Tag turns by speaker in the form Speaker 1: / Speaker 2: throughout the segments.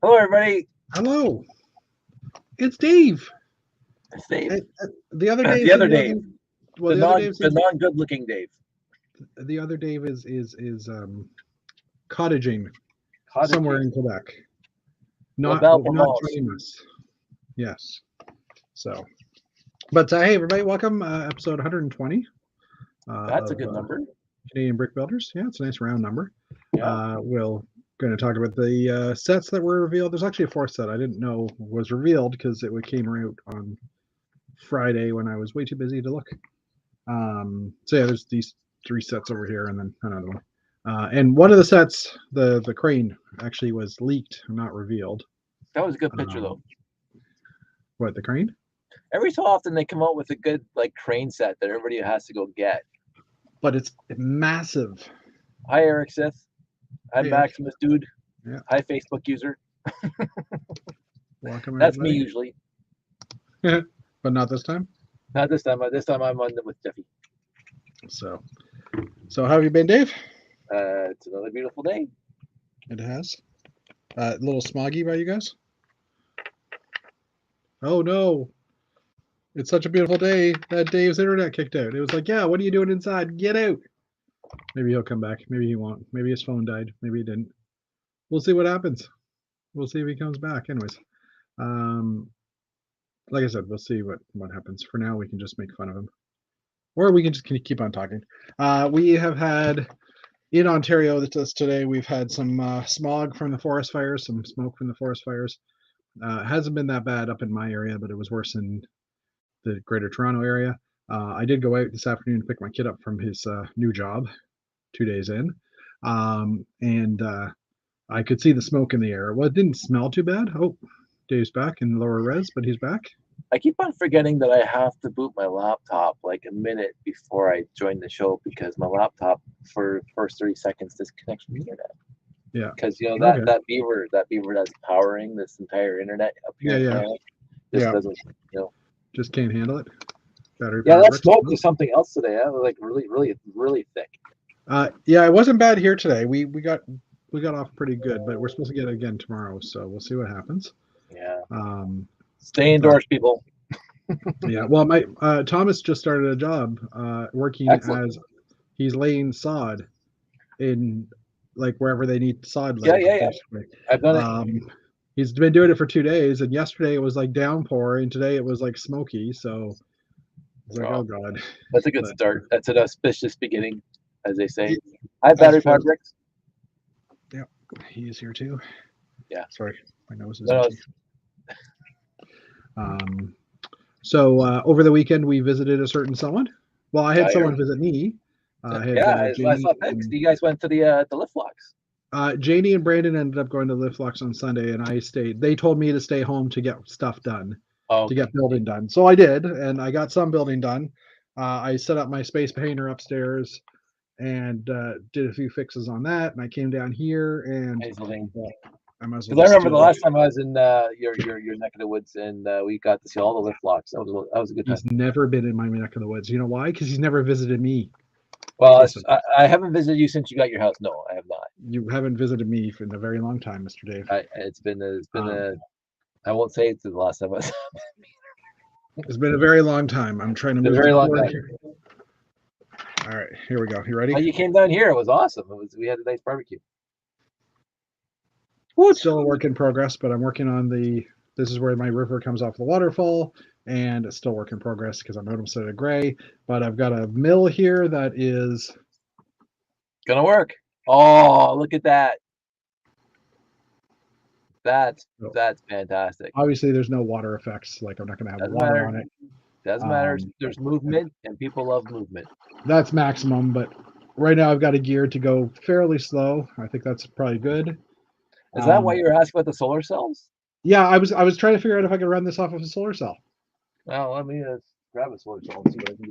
Speaker 1: Hello, everybody.
Speaker 2: Hello, it's Dave.
Speaker 1: It's Dave.
Speaker 2: The other Dave
Speaker 1: The other
Speaker 2: said he
Speaker 1: Dave.
Speaker 2: wasn't. Well,
Speaker 1: The
Speaker 2: the other
Speaker 1: non
Speaker 2: Dave
Speaker 1: the
Speaker 2: said
Speaker 1: non good looking Dave.
Speaker 2: the other Dave is cottaging somewhere
Speaker 1: Cottaging.
Speaker 2: in Quebec,
Speaker 1: La
Speaker 2: not
Speaker 1: Belle
Speaker 2: not
Speaker 1: Provence.
Speaker 2: joining us. Yes. So, but hey, everybody, welcome episode 120
Speaker 1: That's a
Speaker 2: of
Speaker 1: good number.
Speaker 2: Canadian Brick Builders. Yeah, it's a nice round number.
Speaker 1: Yeah.
Speaker 2: We'll going to talk about the sets that were revealed. There's actually a fourth set I didn't know was revealed because it came out on Friday when I was way too busy to look. So yeah, there's these three sets over here, and then another one. And one of the sets, the crane, actually was leaked, not revealed.
Speaker 1: That was a good picture, though.
Speaker 2: What, the crane?
Speaker 1: Every so often they come out with a good crane set that everybody has to go get.
Speaker 2: But it's massive.
Speaker 1: Hi, Eric Sith. I'm
Speaker 2: Hey, Eric.
Speaker 1: Maximus Dude.
Speaker 2: Yeah.
Speaker 1: Hi, Facebook user.
Speaker 2: Welcome.
Speaker 1: That's
Speaker 2: everybody.
Speaker 1: me usually.
Speaker 2: But not this time.
Speaker 1: Not this time. This time I'm on with Jeffy.
Speaker 2: So how have you been, Dave?
Speaker 1: It's another beautiful day.
Speaker 2: It has. A little smoggy by you guys? Oh no. It's such a beautiful day that Dave's internet kicked out. It was like, yeah, what are you doing inside? Get out. Maybe he'll come back. Maybe he won't. Maybe his phone died. Maybe he didn't. We'll see what happens. We'll see if he comes back. Anyways, like I said, we'll see what happens. For now, we can just make fun of him, or we can just keep on talking. We have had in Ontario today. We've had some smog from the forest fires, some smoke from the forest fires. It hasn't been that bad up in my area, but it was worse in the Greater Toronto area. I did go out this afternoon to pick my kid up from his new job 2 days in, and I could see the smoke in the air. Well, it didn't smell too bad. Oh, Dave's back in lower res, but he's back.
Speaker 1: I keep on forgetting that I have to boot my laptop like a minute before I join the show because my laptop for the first 30 seconds disconnects from the internet.
Speaker 2: Yeah.
Speaker 1: Because
Speaker 2: Okay.
Speaker 1: that beaver that's powering this entire internet up here in Canada just doesn't
Speaker 2: just can't handle it.
Speaker 1: Battery powered that smoke was something else today. That was like really thick.
Speaker 2: Yeah, it wasn't bad here today. We got off pretty good, but we're supposed to get it again tomorrow, so we'll see what happens.
Speaker 1: Yeah. Stay indoors, people.
Speaker 2: Yeah. Well, my Thomas just started a job working as he's laying sod in like wherever they need sod laid.
Speaker 1: Yeah. I've done it.
Speaker 2: He's been doing it for 2 days, and yesterday it was like downpour, and today it was like smoky. So it's like, oh god.
Speaker 1: That's a good start. That's an auspicious beginning, as they say. I have battery powered bricks.
Speaker 2: Yeah, he is here too.
Speaker 1: Yeah.
Speaker 2: Sorry, my nose is itchy. So over the weekend we visited a certain someone. Well, I had someone visit me.
Speaker 1: I saw pics. You guys went to the Lift Locks.
Speaker 2: Janie and Brandon ended up going to Lift Locks on Sunday, and I stayed. They told me to stay home to get stuff done, to get building done. So I did, and I got some building done. I set up my space painter upstairs and did a few fixes on that, and I came down here and
Speaker 1: I remember the last time I was in your neck of the woods, and we got to see all the Lift Locks. That was a good time.
Speaker 2: He's never been in my neck of the woods. You know why? Because he's never visited me.
Speaker 1: Well, I haven't visited you since you got your house. No, I have not.
Speaker 2: You haven't visited me for a very long time, Mr. Dave.
Speaker 1: It's been I won't say it's the last time I was.
Speaker 2: It's been a very long time. I'm trying to move.
Speaker 1: A very long time.
Speaker 2: Here. All right, here we go. You ready?
Speaker 1: Oh, you came down here. It was awesome. We had a nice barbecue.
Speaker 2: Well, it's still a work in progress, but I'm working on this is where my river comes off the waterfall, and it's still work in progress because I'm out instead of gray. But I've got a mill here that is
Speaker 1: gonna work. Oh, look at that. That's fantastic.
Speaker 2: Obviously, there's no water effects. Like I'm not going to have water on it.
Speaker 1: Doesn't matter. There's movement, and people love movement.
Speaker 2: That's maximum, but right now I've got a gear to go fairly slow. I think that's probably good.
Speaker 1: Is that why you're asking about the solar cells?
Speaker 2: Yeah, I was trying to figure out if I could run this off of a solar cell.
Speaker 1: Well, let me grab a solar cell and see what I can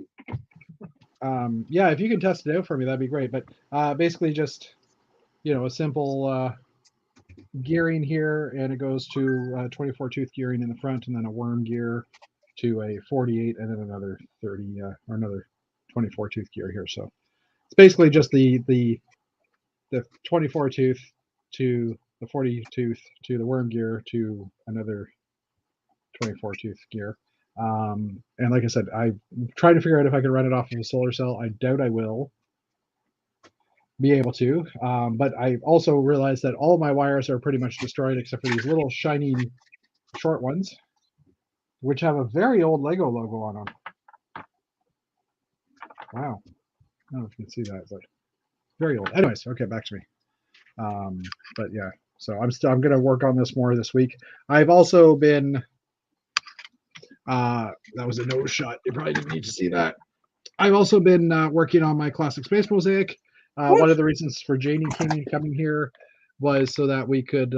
Speaker 2: do. Yeah, if you can test it out for me, that'd be great. But basically, just a simple gearing here, and it goes to 24 tooth gearing in the front, and then a worm gear to a 48, and then another 30 or another 24 tooth gear here. So it's basically just the 24 tooth to the 40 tooth to the worm gear to another 24 tooth gear. And like I said, I'm trying to figure out if I can run it off of a solar cell. I doubt I will be able to. But I also realized that all my wires are pretty much destroyed except for these little shiny short ones, which have a very old Lego logo on them. Wow. I don't know if you can see that, but very old. Anyways, okay, back to me. But yeah, so I'm going to work on this more this week. I've also been, that was a nose shot. You probably didn't need to see that. I've also been working on my classic space mosaic. One of the reasons for Janie coming here was so that we could,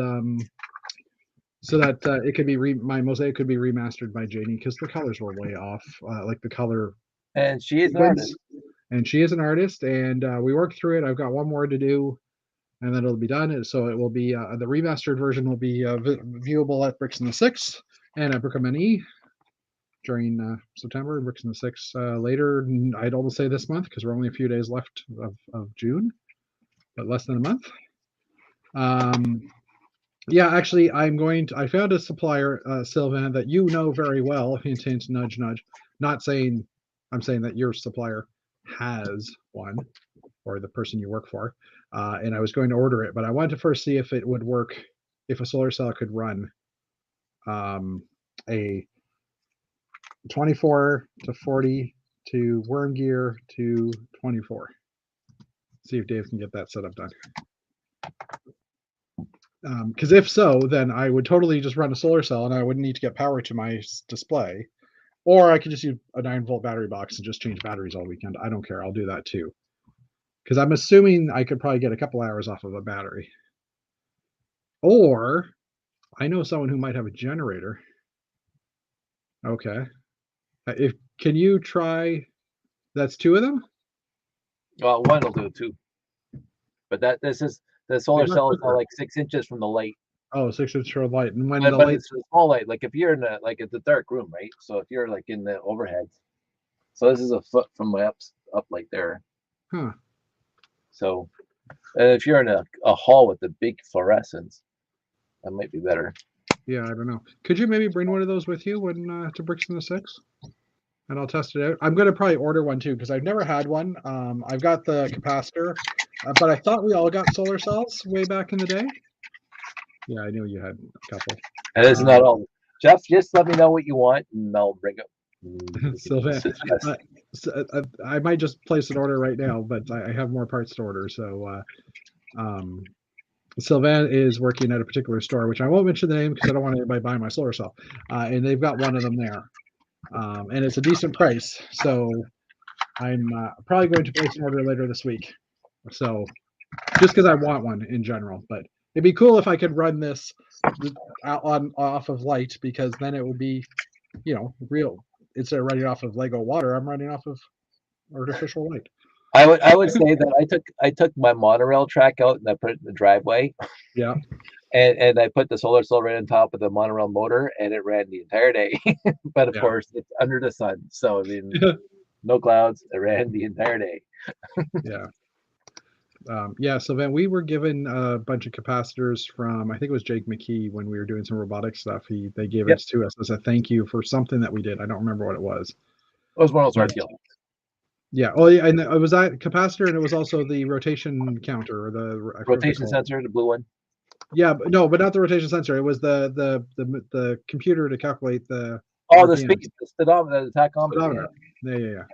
Speaker 2: it could be my mosaic could be remastered by Janie because the colors were way off, like the color.
Speaker 1: And she is an artist.
Speaker 2: And she is an artist, and we worked through it. I've got one more to do, and then it'll be done. And so it will be the remastered version will be viewable at Brixton the 6th and at Brickham NE during September, and Brixton the 6th later. I'd almost say this month because we're only a few days left of June, but less than a month. Yeah, actually, I found a supplier, Sylvan, that you know very well. Hint, hint, nudge, nudge. I'm saying that your supplier has one, or the person you work for, and I was going to order it, but I wanted to first see if it would work, if a solar cell could run a 24 to 40 to worm gear to 24. See if Dave can get that setup done. Because if so, then I would totally just run a solar cell and I wouldn't need to get power to my display. Or I could just use a 9-volt battery box and just change batteries all weekend. I don't care. I'll do that too. Because I'm assuming I could probably get a couple hours off of a battery. Or I know someone who might have a generator. Okay. Can you try? That's 2 of them?
Speaker 1: Well, one will do it too. But the solar cell is like 6 inches from the light.
Speaker 2: Oh, 6 inches from light. And when
Speaker 1: but
Speaker 2: the light,
Speaker 1: it's a small light, like if you're in the dark room, right? So if you're like in the overhead, so this is a foot from my up like there.
Speaker 2: Huh.
Speaker 1: So if you're in a hall with the big fluorescence, that might be better.
Speaker 2: Yeah, I don't know. Could you maybe bring one of those with you when to Brixton the 6th? And I'll test it out. I'm going to probably order one too because I've never had one. I've got the capacitor, but I thought we all got solar cells way back in the day. Yeah, I knew you had a couple.
Speaker 1: And it's not all. Jeff, just let me know what you want, and I'll bring it.
Speaker 2: Sylvan, I might just place an order right now, but I have more parts to order. So Sylvan is working at a particular store, which I won't mention the name because I don't want anybody buying my solar cell. And they've got one of them there. And it's a decent price. So I'm probably going to place an order later this week. So just because I want one in general, but it'd be cool if I could run this off of light because then it will be, real. Instead of running off of Lego water, I'm running off of artificial light.
Speaker 1: I would say that I took my monorail track out and I put it in the driveway.
Speaker 2: Yeah.
Speaker 1: And I put the solar cell right on top of the monorail motor, and it ran the entire day. But of course, it's under the sun, so I mean, no clouds. It ran the entire day.
Speaker 2: Yeah. So then we were given a bunch of capacitors from, I think it was Jake McKee when we were doing some robotic stuff. They gave it to us as a thank you for something that we did. I don't remember what it was.
Speaker 1: It was one of those RTL.
Speaker 2: Yeah. Oh, yeah. And it was that capacitor, and it was also the rotation counter or the
Speaker 1: rotation sensor, the blue one.
Speaker 2: Yeah, but not the rotation sensor. It was the computer to calculate the.
Speaker 1: Oh, the speed, the tachometer.
Speaker 2: Yeah.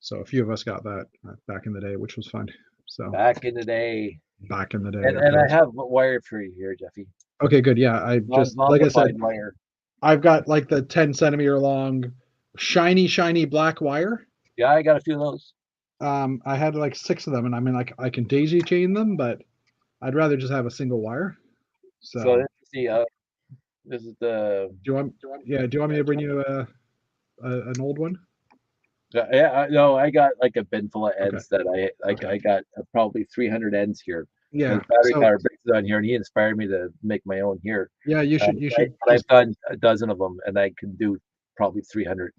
Speaker 2: So a few of us got that back in the day, which was fun. So
Speaker 1: back in the day.
Speaker 2: And
Speaker 1: I have wired for you here, Jeffy.
Speaker 2: Okay, good. Yeah, I just like I said,
Speaker 1: wire.
Speaker 2: I've got like the 10 centimeter long, shiny black wire.
Speaker 1: Yeah, I got a few of those.
Speaker 2: I had like 6 of them, and I mean, like I can daisy chain them, but I'd rather just have a single wire. So
Speaker 1: let's see. This is the.
Speaker 2: Do you want me to bring you an old one?
Speaker 1: Yeah. No, I got like a bin full of ends that I got probably 300 ends here.
Speaker 2: Yeah.
Speaker 1: Battery power breaks on here, and he inspired me to make my own here.
Speaker 2: Yeah, you should.
Speaker 1: I've done a dozen of them, and I can do probably 300.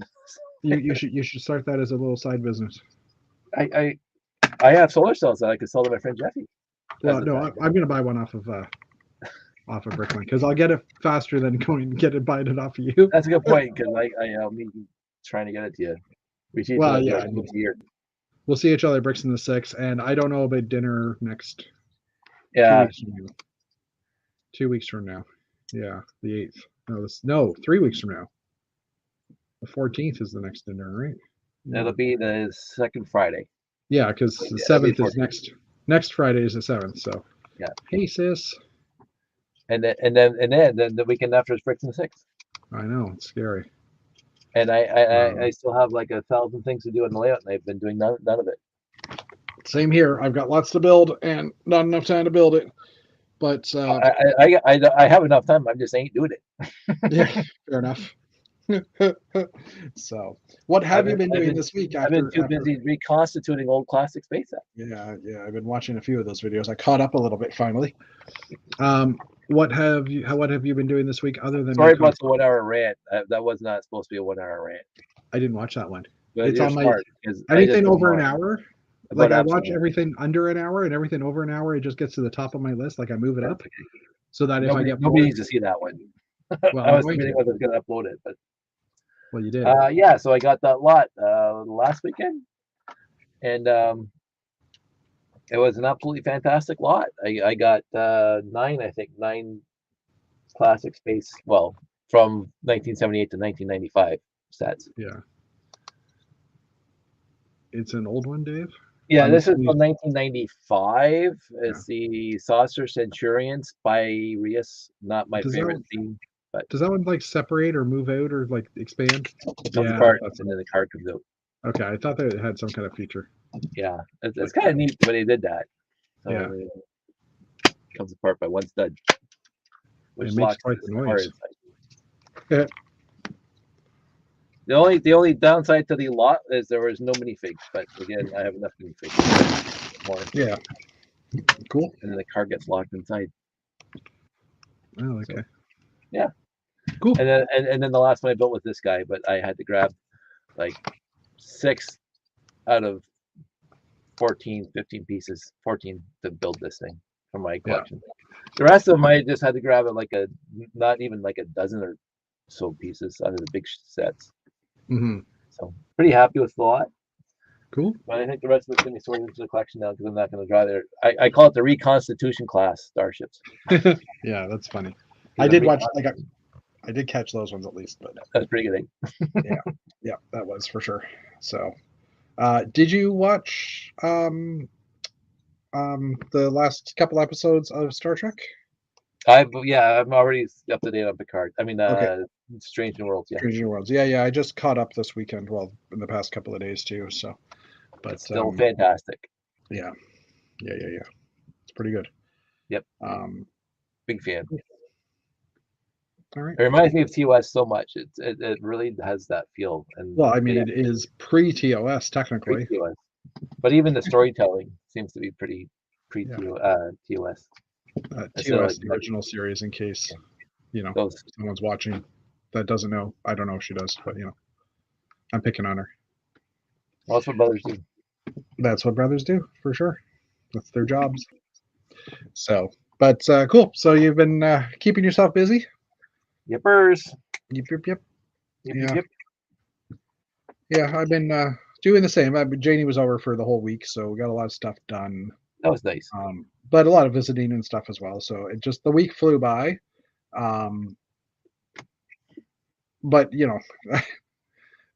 Speaker 2: you should start that as a little side business.
Speaker 1: I have solar cells that I could sell to my friend Jeffy.
Speaker 2: Well, no, I'm going to buy one off of Bricklink because I'll get it faster than going and buying it off of you.
Speaker 1: That's a good point because I'll be trying to get it to you. We see each
Speaker 2: Well,
Speaker 1: other
Speaker 2: yeah,
Speaker 1: like once a year.
Speaker 2: We'll see each other Bricks in the 6th, and I don't know about dinner next 2
Speaker 1: Yeah,
Speaker 2: weeks from now. 2 weeks from now. Yeah, the 8th. No, 3 weeks from now. The 14th is the next dinner, right?
Speaker 1: it'll be the second Friday.
Speaker 2: Yeah, because the
Speaker 1: it'll be
Speaker 2: 7th is
Speaker 1: 14th.
Speaker 2: next Friday is the 7th. So
Speaker 1: Yeah.
Speaker 2: Hey sis.
Speaker 1: And then the weekend after is Bricks in the 6th.
Speaker 2: I know, it's scary.
Speaker 1: And I still have like 1,000 things to do in the layout, and I've been doing none of it.
Speaker 2: Same here. I've got lots to build and not enough time to build it. But
Speaker 1: I have enough time. I just ain't doing it.
Speaker 2: Yeah, fair enough. So, what have you been doing this week?
Speaker 1: I've been too busy reconstituting old classic space apps.
Speaker 2: Yeah, I've been watching a few of those videos. I caught up a little bit finally. What have you been doing this week other than?
Speaker 1: Sorry about the 1 hour rant. That was not supposed to be a 1 hour rant.
Speaker 2: I didn't watch that one.
Speaker 1: But
Speaker 2: it's on
Speaker 1: smart,
Speaker 2: anything over an hour. Like I watch
Speaker 1: absolutely.
Speaker 2: everything under an hour, and everything over an hour, it just gets to the top of my list. Like I move it up, so that if I get
Speaker 1: nobody needs to see that one.
Speaker 2: Well,
Speaker 1: I was thinking I was going to upload it, but
Speaker 2: well, you did.
Speaker 1: Yeah, so I got that lot last weekend, and it was an absolutely fantastic lot. I got 9 classic space. Well, from 1978 to 1995 sets.
Speaker 2: Yeah. It's an old one, Dave?
Speaker 1: Yeah, this is from 1995. It's the Saucer Centurions by Rios. Not my favorite theme, but
Speaker 2: does that one like separate or move out or like expand?
Speaker 1: It comes apart, and then the card comes out.
Speaker 2: Okay, I thought that it had some kind of feature.
Speaker 1: Yeah, it's kind of neat when they did that. So
Speaker 2: yeah,
Speaker 1: it comes apart by one stud, which
Speaker 2: it makes quite the noise.
Speaker 1: Yeah. The only downside to the lot is there was no minifigs, but again, I have enough minifigs. More.
Speaker 2: Yeah. Cool.
Speaker 1: And then the car gets locked inside.
Speaker 2: Oh, okay.
Speaker 1: So, yeah.
Speaker 2: Cool.
Speaker 1: And then the last one I built was this guy, but I had to grab like 6 out of 14, 15 pieces, 14 to build this thing from my collection. Yeah. The rest of them I just had to grab it not even like a dozen or so pieces out of the big sets.
Speaker 2: Mm-hmm.
Speaker 1: So pretty happy with the lot.
Speaker 2: Cool.
Speaker 1: But I think the rest of it's going to be sorted into the collection now because I'm not going to draw there. I call it the Reconstitution class starships.
Speaker 2: Yeah, that's funny. I did watch. I did catch those ones at least, but
Speaker 1: that's pretty good.
Speaker 2: Yeah, that was for sure. So, did you watch the last couple episodes of Star Trek?
Speaker 1: I'm already up to date on Picard. I mean,
Speaker 2: okay.
Speaker 1: Strange New Worlds. Yeah.
Speaker 2: Strange New Worlds. Yeah. I just caught up this weekend. Well, in the past couple of days too. So, but
Speaker 1: it's still fantastic.
Speaker 2: Yeah. It's pretty good.
Speaker 1: Yep. Big fan.
Speaker 2: All right.
Speaker 1: It reminds me of TOS so much. It really has that feel. And
Speaker 2: well, I mean, it is pre-TOS technically.
Speaker 1: Pre-TOS. But even the storytelling seems to be pretty pre-TOS.
Speaker 2: TOS, the original series, in case someone's watching that doesn't know. I don't know if she does, but I'm picking on her.
Speaker 1: Well, that's what brothers do.
Speaker 2: That's what brothers do, for sure. That's their jobs. So, but cool. So you've been keeping yourself busy?
Speaker 1: Yippers.
Speaker 2: Yep. Yeah, I've been doing the same. Janie was over for the whole week, so we got a lot of stuff done.
Speaker 1: That was nice.
Speaker 2: But a lot of visiting and stuff as well. So the week flew by. But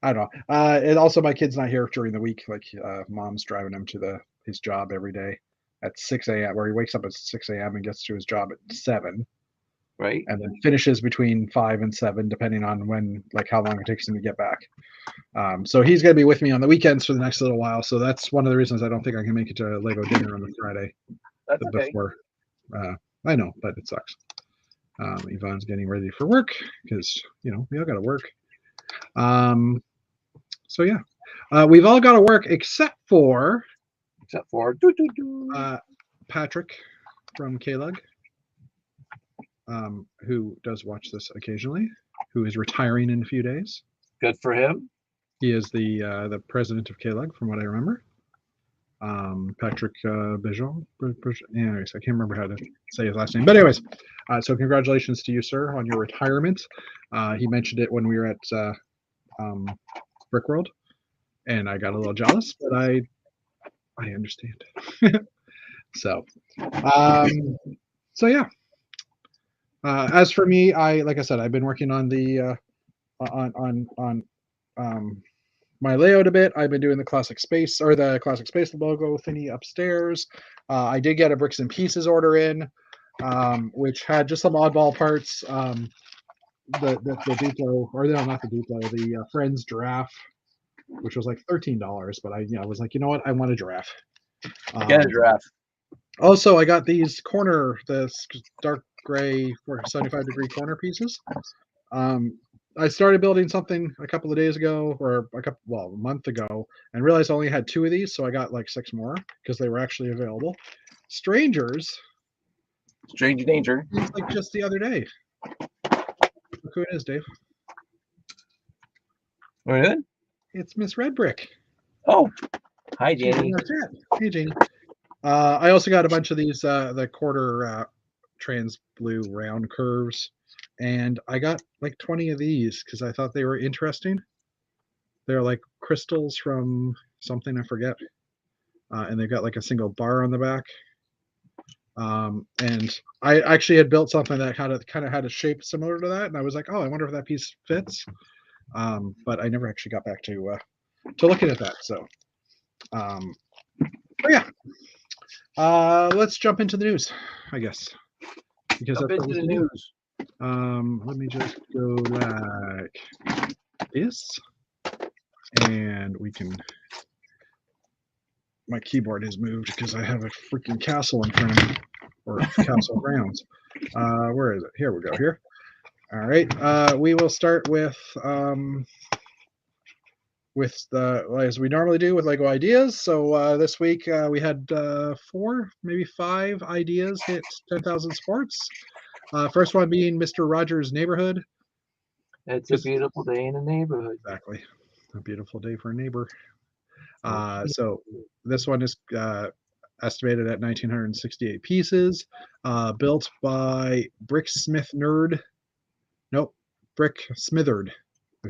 Speaker 2: I don't know. And also my kid's not here during the week. Like mom's driving him to his job every day at 6 a.m. where he wakes up at 6 a.m. and gets to his job at 7.
Speaker 1: Right.
Speaker 2: And then finishes between 5 and 7, depending on how long it takes him to get back. So he's going to be with me on the weekends for the next little while. So that's one of the reasons I don't think I can make it to Lego dinner on the Friday.
Speaker 1: That's okay.
Speaker 2: Before. I know, but it sucks. Yvonne's getting ready for work because, we all got to work. So yeah, we've all got to work except for Patrick from K-Lug. Who does watch this occasionally, who is retiring in a few days.
Speaker 1: Good for him.
Speaker 2: He is the president of K-Lug, from what I remember. Patrick Bijon. Anyways, I can't remember how to say his last name. But anyways, so congratulations to you, sir, on your retirement. He mentioned it when we were at Brickworld, and I got a little jealous, but I understand. So, so yeah. As for me, like I said, I've been working on the on my layout a bit. I've been doing the classic space logo thingy upstairs. I did get a bricks and pieces order in, which had just some oddball parts. The Duplo, or no, not the Duplo, the Friends giraffe, which was like $13. But I was like, you know what, I want a giraffe.
Speaker 1: Get a giraffe.
Speaker 2: Also, I got these the dark gray 75-degree corner pieces. I started building something a couple of days ago, or a month ago, and realized I only had 2 of these, so I got like 6 more because they were actually available. Strangers.
Speaker 1: Strange danger.
Speaker 2: It's like just the other day. Look who it is, Dave.
Speaker 1: What is it?
Speaker 2: It's Miss Red Brick.
Speaker 1: Oh, hi, Janie.
Speaker 2: Hey, Janie. I also got a bunch of these, the quarter trans blue round curves, and I got like 20 of these because I thought they were interesting. They're like crystals from something, I forget, and they've got like a single bar on the back. And I actually had built something that kind of had a shape similar to that, and I was like, oh, I wonder if that piece fits. But I never actually got back to looking at that. So, but yeah. Let's jump into the news, I guess. Because
Speaker 1: jump into the news.
Speaker 2: Let me just go like this, and we can. My keyboard is moved because I have a freaking castle in front of me, or castle grounds. Where is it? Here we go. Here. All right. We will start with as we normally do with Lego ideas. So this week we had 4, maybe 5 ideas hit 10,000 supports. First one being Mr. Rogers' Neighborhood.
Speaker 1: It's a beautiful day in the neighborhood.
Speaker 2: Exactly. A beautiful day for a neighbor. So this one is estimated at 1,968 pieces, built by Brick Smithered. There's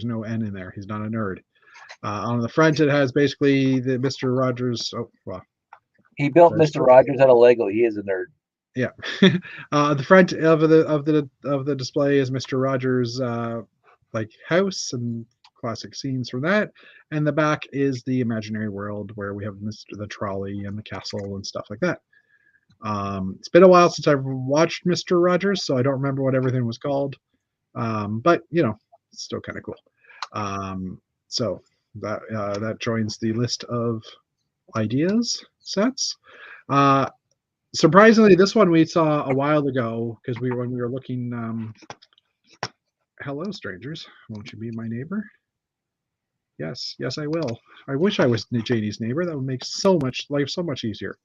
Speaker 2: no N in there. He's not a nerd. On the front, it has basically the Mr. Rogers. Oh, well.
Speaker 1: He built Mr. Rogers out of Lego. He is a nerd.
Speaker 2: Yeah. The front of the display is Mr. Rogers' like house and classic scenes from that, and the back is the imaginary world where we have the trolley and the castle and stuff like that. It's been a while since I've watched Mr. Rogers, so I don't remember what everything was called. But it's still kind of cool. So that joins the list of ideas sets. Surprisingly, this one we saw a while ago because when we were looking. Hello, strangers. Won't you be my neighbor? Yes, I will. I wish I was Janie's neighbor. That would make life so much easier.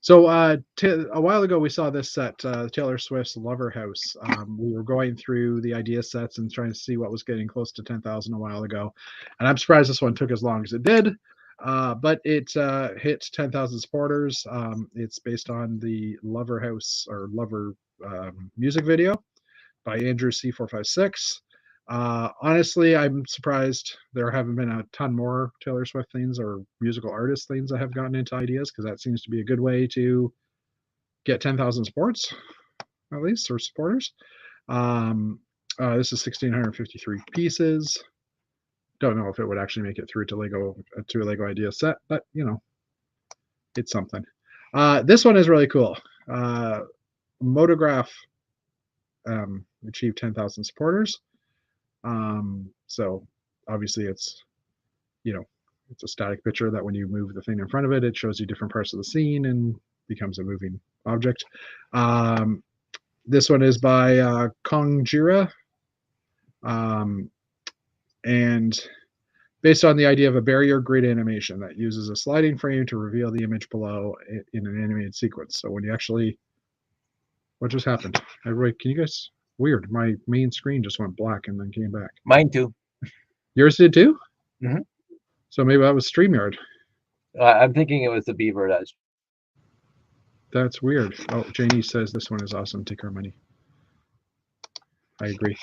Speaker 2: So a while ago, we saw this set, Taylor Swift's Lover House. We were going through the idea sets and trying to see what was getting close to 10,000 a while ago. And I'm surprised this one took as long as it did. But it hit 10,000 supporters. It's based on the Lover House or Lover music video by Andrew C456. Honestly, I'm surprised there haven't been a ton more Taylor Swift things or musical artist things that have gotten into ideas, because that seems to be a good way to get 10,000 supports, at least, or supporters. This is 1,653 pieces. Don't know if it would actually make it through to a Lego idea set, but it's something. This one is really cool. Motograph achieved 10,000 supporters. So obviously it's a static picture that when you move the thing in front of it, it shows you different parts of the scene and becomes a moving object. This one is by Kongjira, and based on the idea of a barrier grid animation that uses a sliding frame to reveal the image below in an animated sequence. So when you actually, what just happened? Everybody, can you guys? Weird. My main screen just went black and then came back.
Speaker 1: Mine too.
Speaker 2: Yours did too?
Speaker 1: Mm-hmm.
Speaker 2: So maybe that was StreamYard.
Speaker 1: I'm thinking it was the beaver that's
Speaker 2: That's weird. Oh, Janie says this one is awesome. Take our money. I agree.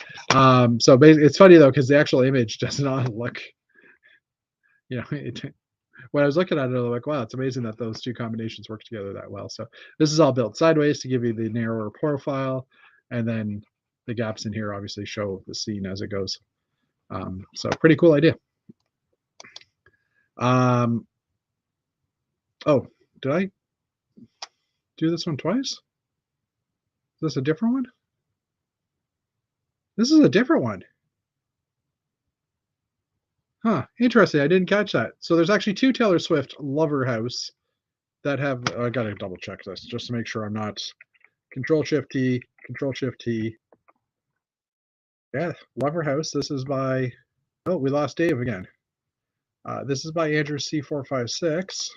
Speaker 2: So basically, it's funny though because the actual image does not look. When I was looking at it, I was like, wow, it's amazing that those two combinations work together that well. So this is all built sideways to give you the narrower profile, and then the gaps in here obviously show the scene as it goes. So pretty cool idea. Oh, did I do this one twice? Is this a different one? This is a different one. Huh, interesting. I didn't catch that. So there's actually two Taylor Swift Lover House that have, I gotta double check this just to make sure I'm not, Control Shift T, Control Shift T. Yeah, Lover House. This is by, oh, we lost Dave again. This is by Andrew C456.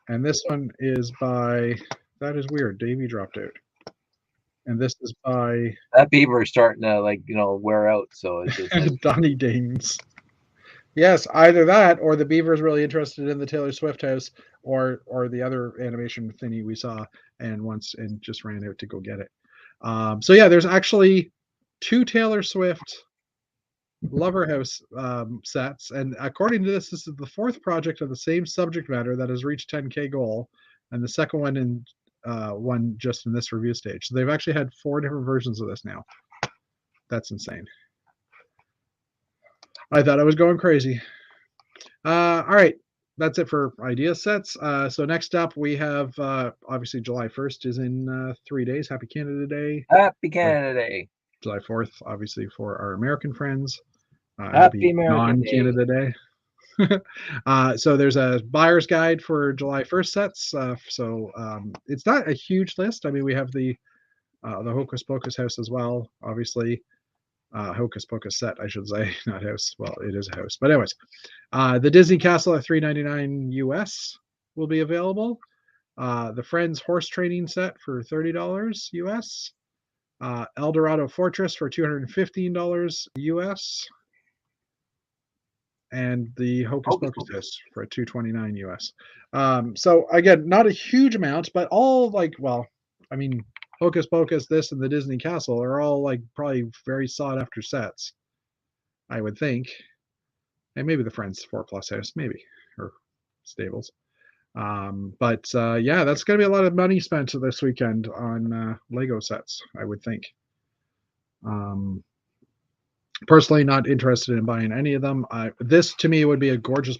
Speaker 2: And this one is by, that is weird, Davey dropped out. And this is by
Speaker 1: that beaver is starting to wear out. So it's just like,
Speaker 2: Donnie Danes. Yes, either that or the beaver is really interested in the Taylor Swift house, or the other animation thingy we saw and just ran out to go get it. So yeah, there's actually two Taylor Swift Lover House sets, and according to this is the fourth project of the same subject matter that has reached 10K goal, and the second one in one just in this review stage. So they've actually had 4 different versions of this now. That's insane. I thought I was going crazy. All right, that's it for idea sets. So next up we have obviously July 1st is in 3 days. Happy Canada Day.
Speaker 1: Happy Canada Day.
Speaker 2: July 4th, obviously for our American friends.
Speaker 1: Happy American
Speaker 2: non-Canada Day. So there's a buyer's guide for July 1st sets. It's not a huge list. I mean, we have the Hocus Pocus house as well, obviously. Hocus Pocus set, I should say, not house. Well, it is a house, but anyways, the Disney Castle at $3.99 US will be available. The Friends horse training set for $30 US. El Dorado Fortress for $215 US. And the Hocus Pocus house for $229 US. So again, not a huge amount, but all Hocus Pocus, this, and the Disney Castle are all probably very sought after sets, I would think. And maybe the Friends 4+ house, maybe, or Stables. Yeah, that's going to be a lot of money spent this weekend on Lego sets, I would think. Personally, not interested in buying any of them. This to me would be a gorgeous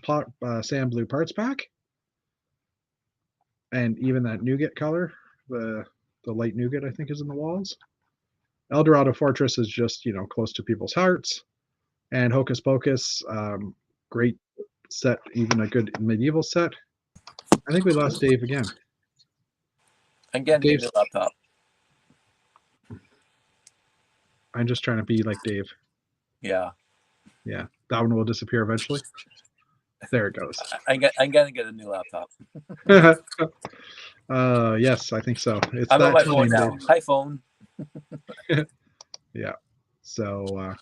Speaker 2: Sam Blue parts pack, and even that nougat color, the light nougat, I think, is in the walls. El Dorado Fortress is just close to people's hearts, and Hocus Pocus, great set, even a good medieval set. I think we lost Dave again.
Speaker 1: I'm getting a new laptop.
Speaker 2: I'm just trying to be like Dave.
Speaker 1: Yeah,
Speaker 2: that one will disappear eventually. There it goes.
Speaker 1: I'm gonna get a new laptop.
Speaker 2: Yes, I think so.
Speaker 1: I'm on my phone now. Hi, phone.
Speaker 2: Yeah. So,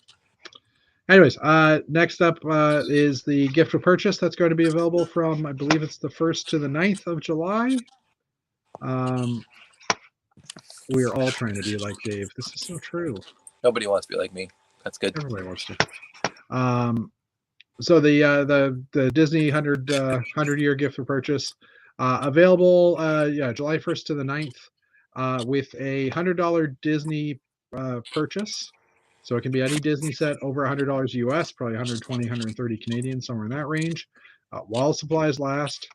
Speaker 2: anyways, next up is the gift for purchase that's going to be available from, I believe it's the 1st to the 9th of July. We are all trying to be like Dave. This is so true.
Speaker 1: Nobody wants to be like me. That's good.
Speaker 2: Everybody wants to. So the Disney 100-year gift for purchase available July 1st to the 9th with a $100 Disney purchase. So it can be any Disney set over $100 US, probably 120, 130 Canadian, somewhere in that range, while supplies last.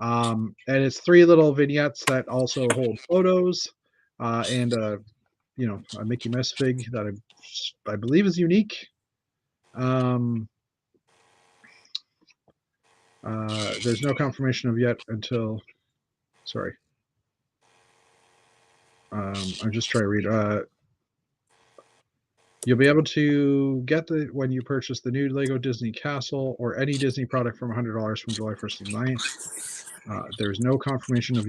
Speaker 2: And it's 3 little vignettes that also hold photos and a Mickey Mouse fig that I believe is unique. There's no confirmation of yet until, sorry. I'm just trying to read. You'll be able to get when you purchase the new Lego Disney Castle or any Disney product from $100 from July 1st to 9th. There's no confirmation of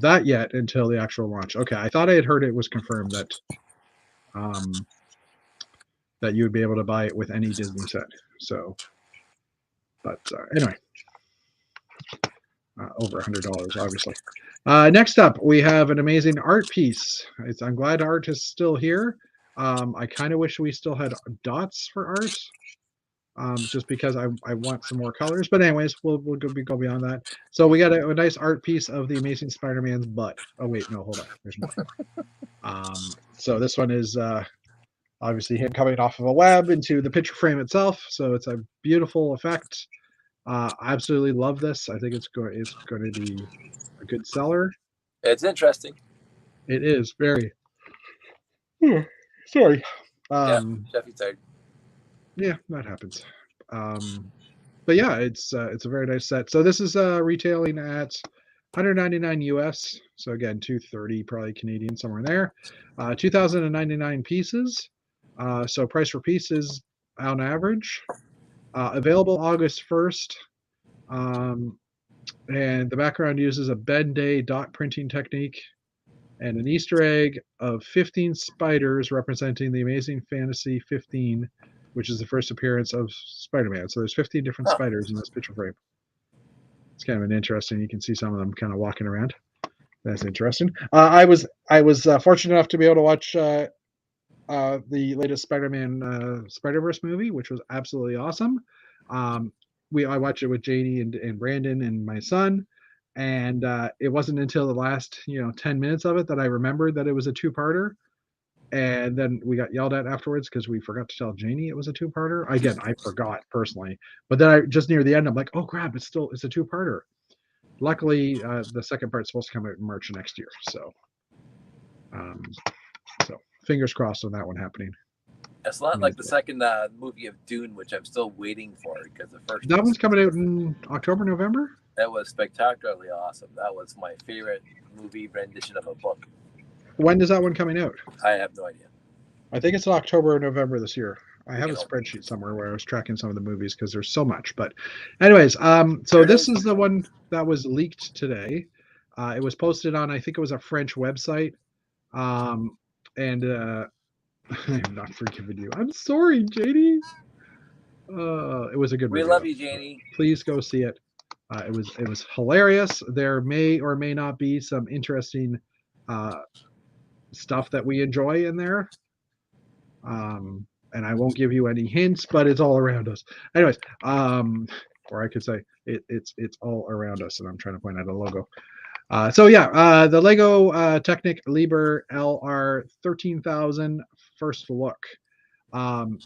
Speaker 2: that yet until the actual launch. Okay, I thought I had heard it was confirmed that that you would be able to buy it with any Disney set. So But anyway, over $100, obviously. Next up, we have an amazing art piece. I'm glad art is still here. I kind of wish we still had dots for art, just because I want some more colors. But anyways, we'll go beyond that. So we got a nice art piece of the Amazing Spider-Man's butt. Oh wait, no, hold on. There's more. So this one is obviously him coming off of a web into the picture frame itself. So it's a beautiful effect. I absolutely love this. I think it's going to be a good seller.
Speaker 1: It's interesting.
Speaker 2: It is very. Sorry.
Speaker 1: Jeffy's tired.
Speaker 2: Yeah, that happens. But yeah, it's a very nice set. So this is retailing at 199 US. So again, 230 probably Canadian, somewhere in there. 2,099 pieces. So price per piece is on average. Available August 1st. And the background uses a Ben-Day dot printing technique and an Easter egg of 15 spiders representing the Amazing Fantasy 15, which is the first appearance of Spider-Man. So there's 15 different spiders in this picture frame. It's kind of an interesting. You can see some of them kind of walking around. That's interesting. I was fortunate enough to be able to watch the latest Spider-Man Spider-Verse movie, which was absolutely awesome. I watched it with Janie and Brandon and my son, and it wasn't until the last 10 minutes of it that I remembered that it was a two-parter. And then we got yelled at afterwards because we forgot to tell Janie it was a two-parter. Again, I forgot personally, but then I just near the end, I'm like, oh crap, it's a two-parter. Luckily, the second part's supposed to come out in March next year, so fingers crossed on that one happening.
Speaker 1: It's not like the second movie of Dune, which I'm still waiting for because the first.
Speaker 2: That one's coming out in October, November.
Speaker 1: That was spectacularly awesome. That was my favorite movie rendition of a book.
Speaker 2: When is that one coming out?
Speaker 1: I have no idea.
Speaker 2: I think it's October or November this year. I have a spreadsheet somewhere where I was tracking some of the movies because there's so much. But anyways, so this is the one that was leaked today. It was posted on, I think it was a French website. And I am not forgiving you. I'm sorry, JD. It was a good movie.
Speaker 1: We love you, Janie.
Speaker 2: Please go see it. It was hilarious. There may or may not be some interesting stuff that we enjoy in there. And I won't give you any hints, but it's all around us. Anyways, or I could say it's all around us, and I'm trying to point out a logo. So yeah, the Lego Technic Liber LR 13,000 first look.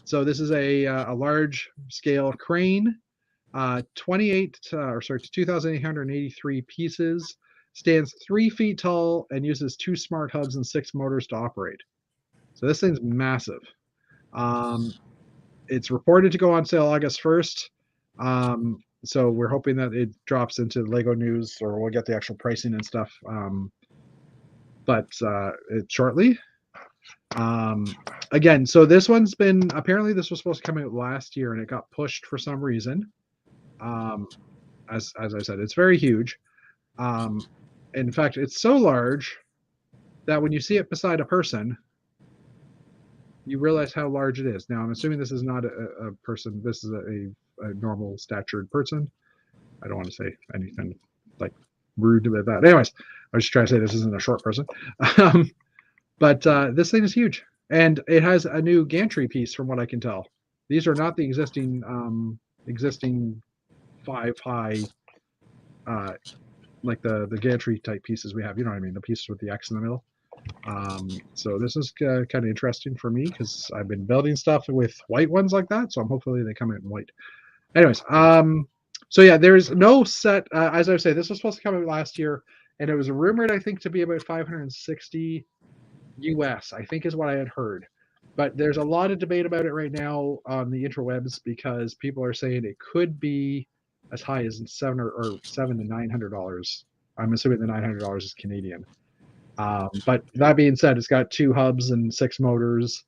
Speaker 2: So this is a large scale crane, 2,883 pieces, stands 3 feet tall, and uses 2 smart hubs and 6 motors to operate. So this thing's massive. It's reported to go on sale August 1st. So we're hoping that it drops into Lego News, or we'll get the actual pricing and stuff. But it's shortly. Again, so this one's been, apparently this was supposed to come out last year and it got pushed for some reason. As I said, it's very huge. In fact, it's so large that when you see it beside a person, you realize how large it is. Now, I'm assuming this is not a person. This is a normal statured person. I don't want to say anything like rude about that. Anyways, I was just trying to say this isn't a short person. But this thing is huge. And it has a new gantry piece from what I can tell. These are not the existing 5 high, like the gantry type pieces we have. You know what I mean? The pieces with the X in the middle. So this is kind of interesting for me because I've been building stuff with white ones like that. So hopefully they come out in white. Anyways, so yeah, there's no set. As I say, this was supposed to come out last year, and it was rumored, I think, to be about 560 US, I think is what I had heard. But there's a lot of debate about it right now on the interwebs because people are saying it could be as high as $700 to $900. I'm assuming the $900 is Canadian. But that being said, it's got 2 hubs and 6 motors,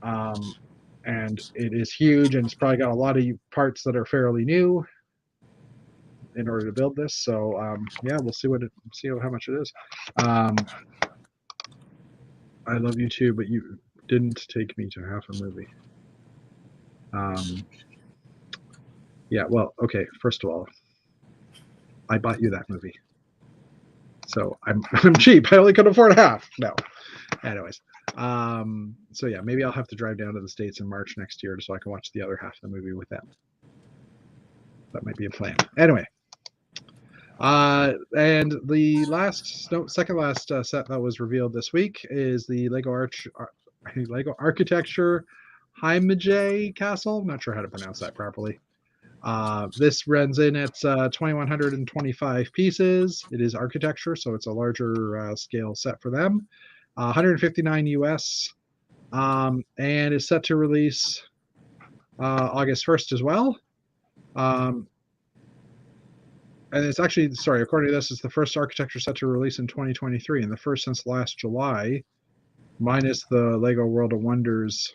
Speaker 2: and it is huge, and it's probably got a lot of parts that are fairly new in order to build this. So yeah, we'll see how much it is. I love you too, but you didn't take me to half a movie. Yeah, well, okay. First of all, I bought you that movie, so I'm I'm cheap. I only could afford half. No, anyways. So yeah, maybe I'll have to drive down to the States in March next year so I can watch the other half of the movie with them. That might be a plan. Anyway, and the second last set that was revealed this week is the Lego Architecture Heimje Castle. I'm not sure how to pronounce that properly. This runs in at 2,125 pieces. It is architecture, so it's a larger scale set for them. 159 US, and is set to release August 1st as well. And it's actually, sorry, according to this, it's the first architecture set to release in 2023, and the first since last July, minus the Lego World of Wonders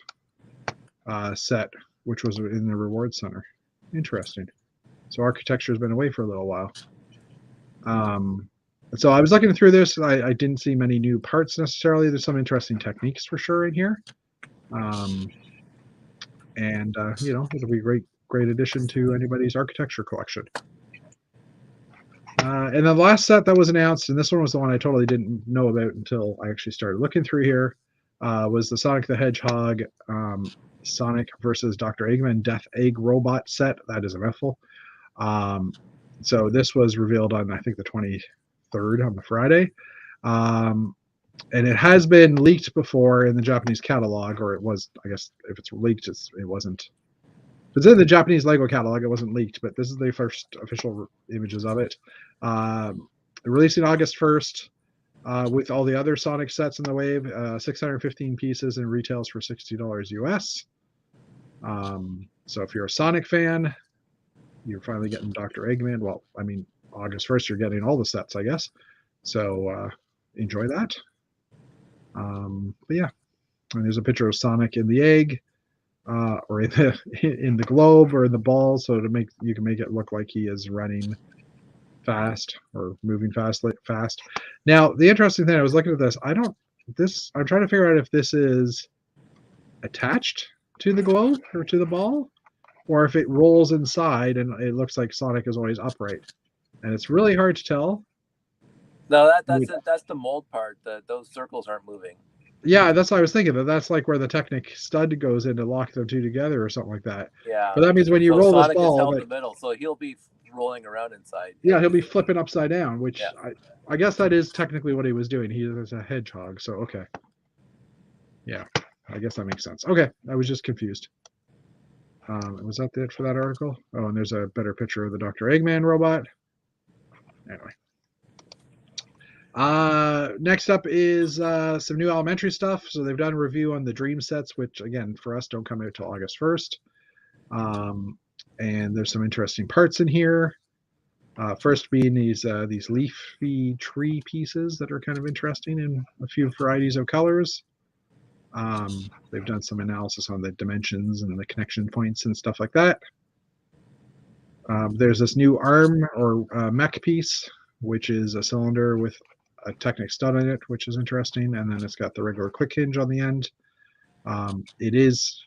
Speaker 2: set, which was in the Reward Center. Interesting. So architecture has been away for a little while. So I was looking through this. I didn't see many new parts necessarily. There's some interesting techniques for sure in here. And it'll be a great addition to anybody's architecture collection. And the last set that was announced, and this one was the one I totally didn't know about until I actually started looking through here, was the Sonic the Hedgehog Sonic versus Dr. Eggman Death Egg Robot set. That is a mouthful. So this was revealed on, I think, the 23rd on the Friday. And it has been leaked before in the Japanese catalog, or it was, I guess, if it's leaked, it wasn't. If it's in the Japanese Lego catalog, it wasn't leaked, but this is the first official images of it. Releasing August 1st with all the other Sonic sets in the wave, 615 pieces and retails for $60 US. So if you're a Sonic fan, you're finally getting Dr. Eggman. Well, I mean, August 1st, you're getting all the sets, I guess. So enjoy that. But yeah, and there's a picture of Sonic in the egg, or in the globe, or in the ball, so you can make it look like he is running fast or moving fast. Now, the interesting thing, I was looking at this. I'm trying to figure out if this is attached to the globe or to the ball, or if it rolls inside and it looks like Sonic is always upright, and it's really hard to tell.
Speaker 1: No, that's the mold part. Those circles aren't moving.
Speaker 2: Yeah, that's what I was thinking. That's like where the Technic stud goes in to lock the two together or something like that.
Speaker 1: Yeah.
Speaker 2: But that means when you roll
Speaker 1: Sonic
Speaker 2: this ball,
Speaker 1: is held in the middle, so he'll be rolling around inside.
Speaker 2: Yeah, he'll be flipping upside down, which I guess that is technically what he was doing. He was a hedgehog, so okay. Yeah, I guess that makes sense. Okay, I was just confused. Was that it for that article? Oh, and there's a better picture of the Dr. Eggman robot. Anyway. Next up is some new elementary stuff. So they've done a review on the Dream sets, which again for us don't come out till August 1st. And there's some interesting parts in here. First being these leafy tree pieces that are kind of interesting in a few varieties of colors. They've done some analysis on the dimensions and the connection points and stuff like that. There's this new arm or mech piece, which is a cylinder with a Technic stud in it, which is interesting, and then it's got the regular quick hinge on the end. It is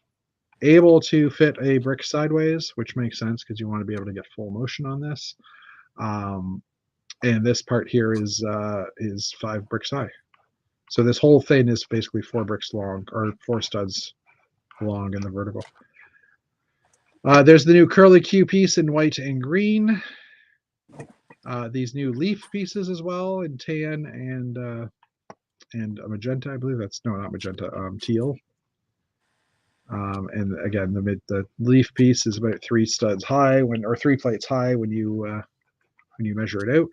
Speaker 2: able to fit a brick sideways, which makes sense because you want to be able to get full motion on this. And this part here is 5 bricks high. So this whole thing is basically 4 bricks long, or 4 studs long in the vertical. There's the new Curly Q piece in white and green. These new leaf pieces as well in tan and a magenta, I believe that's not magenta, teal. And again, the leaf piece is about 3 studs high or 3 plates high when you measure it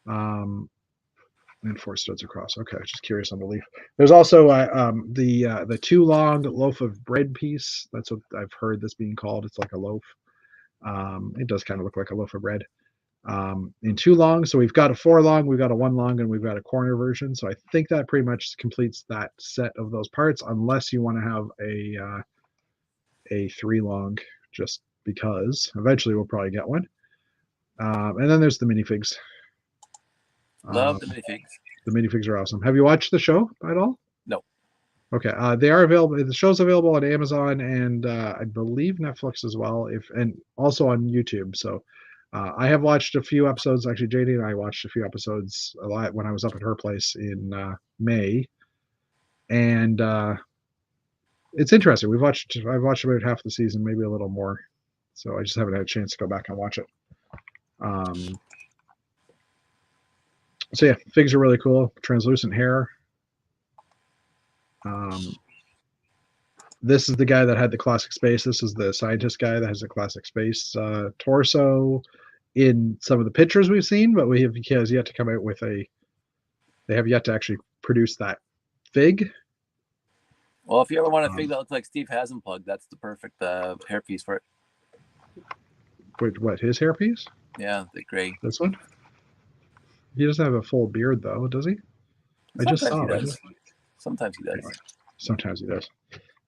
Speaker 2: out. And 4 studs across. Okay, just curious on the leaf. There's also the too long loaf of bread piece. That's what I've heard this being called. It's like a loaf. It does kind of look like a loaf of bread. In 2 long, so we've got a 4 long, we've got a 1 long, and we've got a corner version. So I think that pretty much completes that set of those parts, unless you want to have a 3 long, just because eventually we'll probably get one. And then there's the minifigs.
Speaker 1: Love the minifigs.
Speaker 2: The minifigs are awesome. Have you watched the show at all?
Speaker 1: No.
Speaker 2: Okay, they are available. The show's available on Amazon and I believe Netflix as well. And also on YouTube. So I have watched a few episodes. Actually, JD and I watched a few episodes a lot when I was up at her place in May, and it's interesting. I've watched about half the season, maybe a little more. So I just haven't had a chance to go back and watch it. So yeah, figs are really cool. Translucent hair. This is the guy that had the classic space. This is the scientist guy that has the classic space torso in some of the pictures we've seen, but he has yet to come out with a. They have yet to actually produce that fig.
Speaker 3: Well, if you ever want a fig that looks like Steve Hasenplug, that's the perfect hairpiece for it.
Speaker 2: Wait, what? His hairpiece?
Speaker 3: Yeah, the gray.
Speaker 2: This one? He doesn't have a full beard though, does he? I just saw it.
Speaker 3: Sometimes he does.
Speaker 2: Anyway, sometimes he does.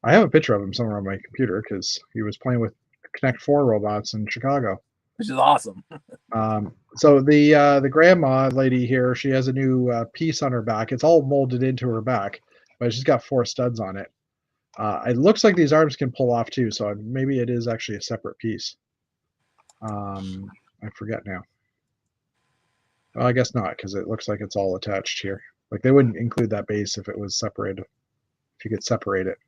Speaker 2: I have a picture of him somewhere on my computer because he was playing with Connect 4 robots in Chicago,
Speaker 3: which is awesome.
Speaker 2: So the grandma lady here, she has a new piece on her back. It's all molded into her back, but she's got 4 studs on it. It looks like these arms can pull off too, so maybe it is actually a separate piece. I forget now. Well, I guess not, because it looks like it's all attached here. Like they wouldn't include that base if it was separated. If you could separate it.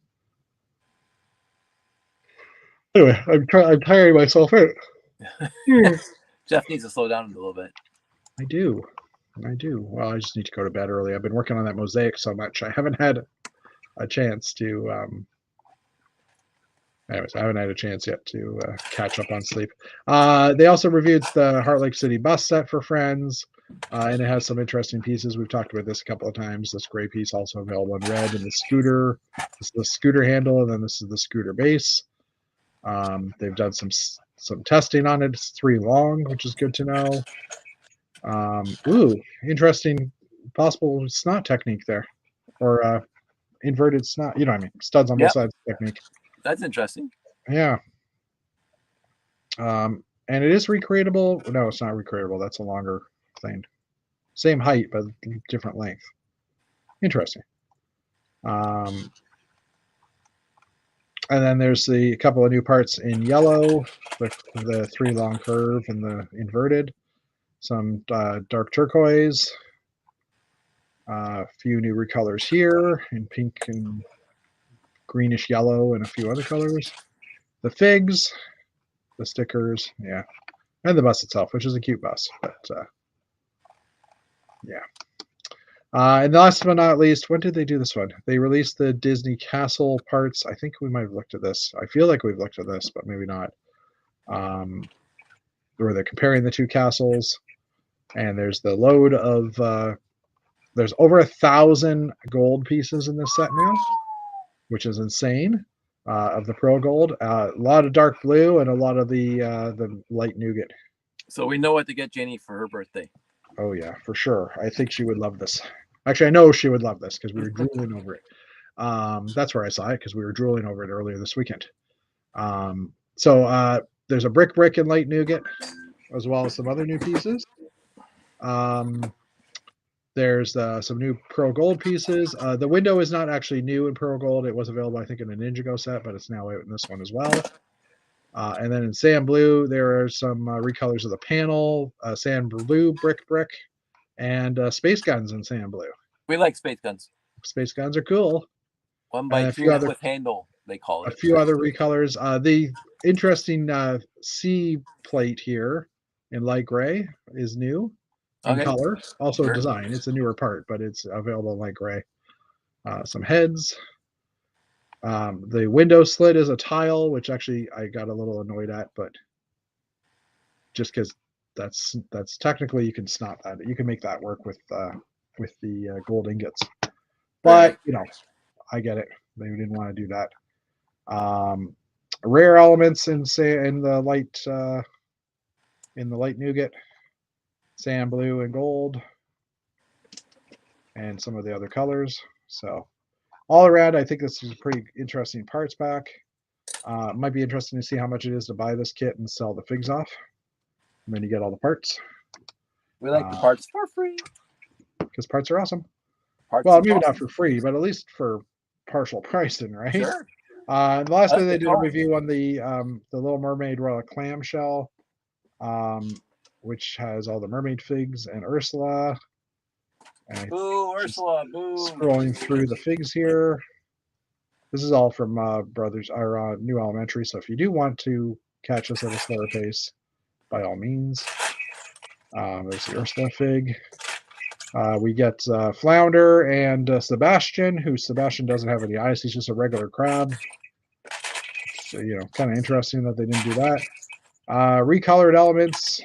Speaker 2: Anyway, I'm tiring myself out.
Speaker 3: Jeff needs to slow down a little bit.
Speaker 2: I do. Well, I just need to go to bed early. I've been working on that mosaic so much. I haven't had a chance to. Anyways, I haven't had a chance yet to catch up on sleep. They also reviewed the Heart Lake City bus set for Friends, and it has some interesting pieces. We've talked about this a couple of times. This gray piece also available in red, and the scooter. This is the scooter handle, and then this is the scooter base. They've done some testing on it. It's 3 long, which is good to know. Interesting possible snot technique there, or inverted snot. You know what I mean? Studs on both sides technique.
Speaker 3: That's interesting.
Speaker 2: Yeah. And it is recreatable. No, it's not recreatable. That's a longer thing. Same height, but different length. Interesting. And then there's a couple of new parts in yellow, the 3 long curve and the inverted. Some dark turquoise. A few new recolors here in pink and greenish yellow and a few other colors. The figs, the stickers, yeah, and the bus itself, which is a cute bus. But yeah. And last but not least, when did they do this one? They released the Disney Castle parts. I think we might have looked at this. I feel like we've looked at this, but maybe not. Where they're comparing the 2 castles, and there's the load of there's over 1,000 gold pieces in this set now, which is insane. Of the Pearl Gold, a lot of dark blue and a lot of the light nougat. So
Speaker 3: we know what to get Jenny for her birthday.
Speaker 2: Oh yeah, for sure. I think she would love this. Actually, I know she would love this because we were drooling over it. That's where I saw it because we were drooling over it earlier this weekend. So there's a brick and light nougat, as well as some other new pieces. There's some new Pearl Gold pieces. The window is not actually new in Pearl Gold. It was available, I think, in an Indigo set, but it's now out in this one as well. And then in Sand Blue, there are some recolors of the panel, Sand Blue brick, and Space Guns in Sand Blue.
Speaker 3: We like Space Guns.
Speaker 2: Space Guns are cool.
Speaker 3: 1x2 with handle, they call it.
Speaker 2: A few other recolors. The interesting C plate here in light gray is new. In color, also design. It's a newer part, but it's available in light gray. Some heads. The window slit is a tile, which actually I got a little annoyed at, but just because that's technically you can snap that. You can make that work with the gold ingots. But you know, I get it. They didn't want to do that. Rare elements in the light nougat. Sand blue and gold, and some of the other colors. So all around, I think this is pretty interesting parts back. Might be interesting to see how much it is to buy this kit and sell the figs off. And then you get all the parts.
Speaker 3: We like the parts for free.
Speaker 2: Because parts are awesome. Well, maybe not for free, but at least for partial pricing, right?
Speaker 3: Sure.
Speaker 2: The last
Speaker 3: That's
Speaker 2: time they
Speaker 3: good
Speaker 2: did a
Speaker 3: call.
Speaker 2: review on the Little Mermaid Royal Clamshell, which has all the mermaid figs and Ursula. And
Speaker 3: Boo,
Speaker 2: just
Speaker 3: Ursula. Boo.
Speaker 2: scrolling through the figs here. This is all from Brothers or New Elementary. So if you do want to catch us at a slower pace, by all means. There's the Ursula fig. We get Flounder and Sebastian, who Sebastian doesn't have any eyes. He's just a regular crab. So, kind of interesting that they didn't do that. Recolored elements.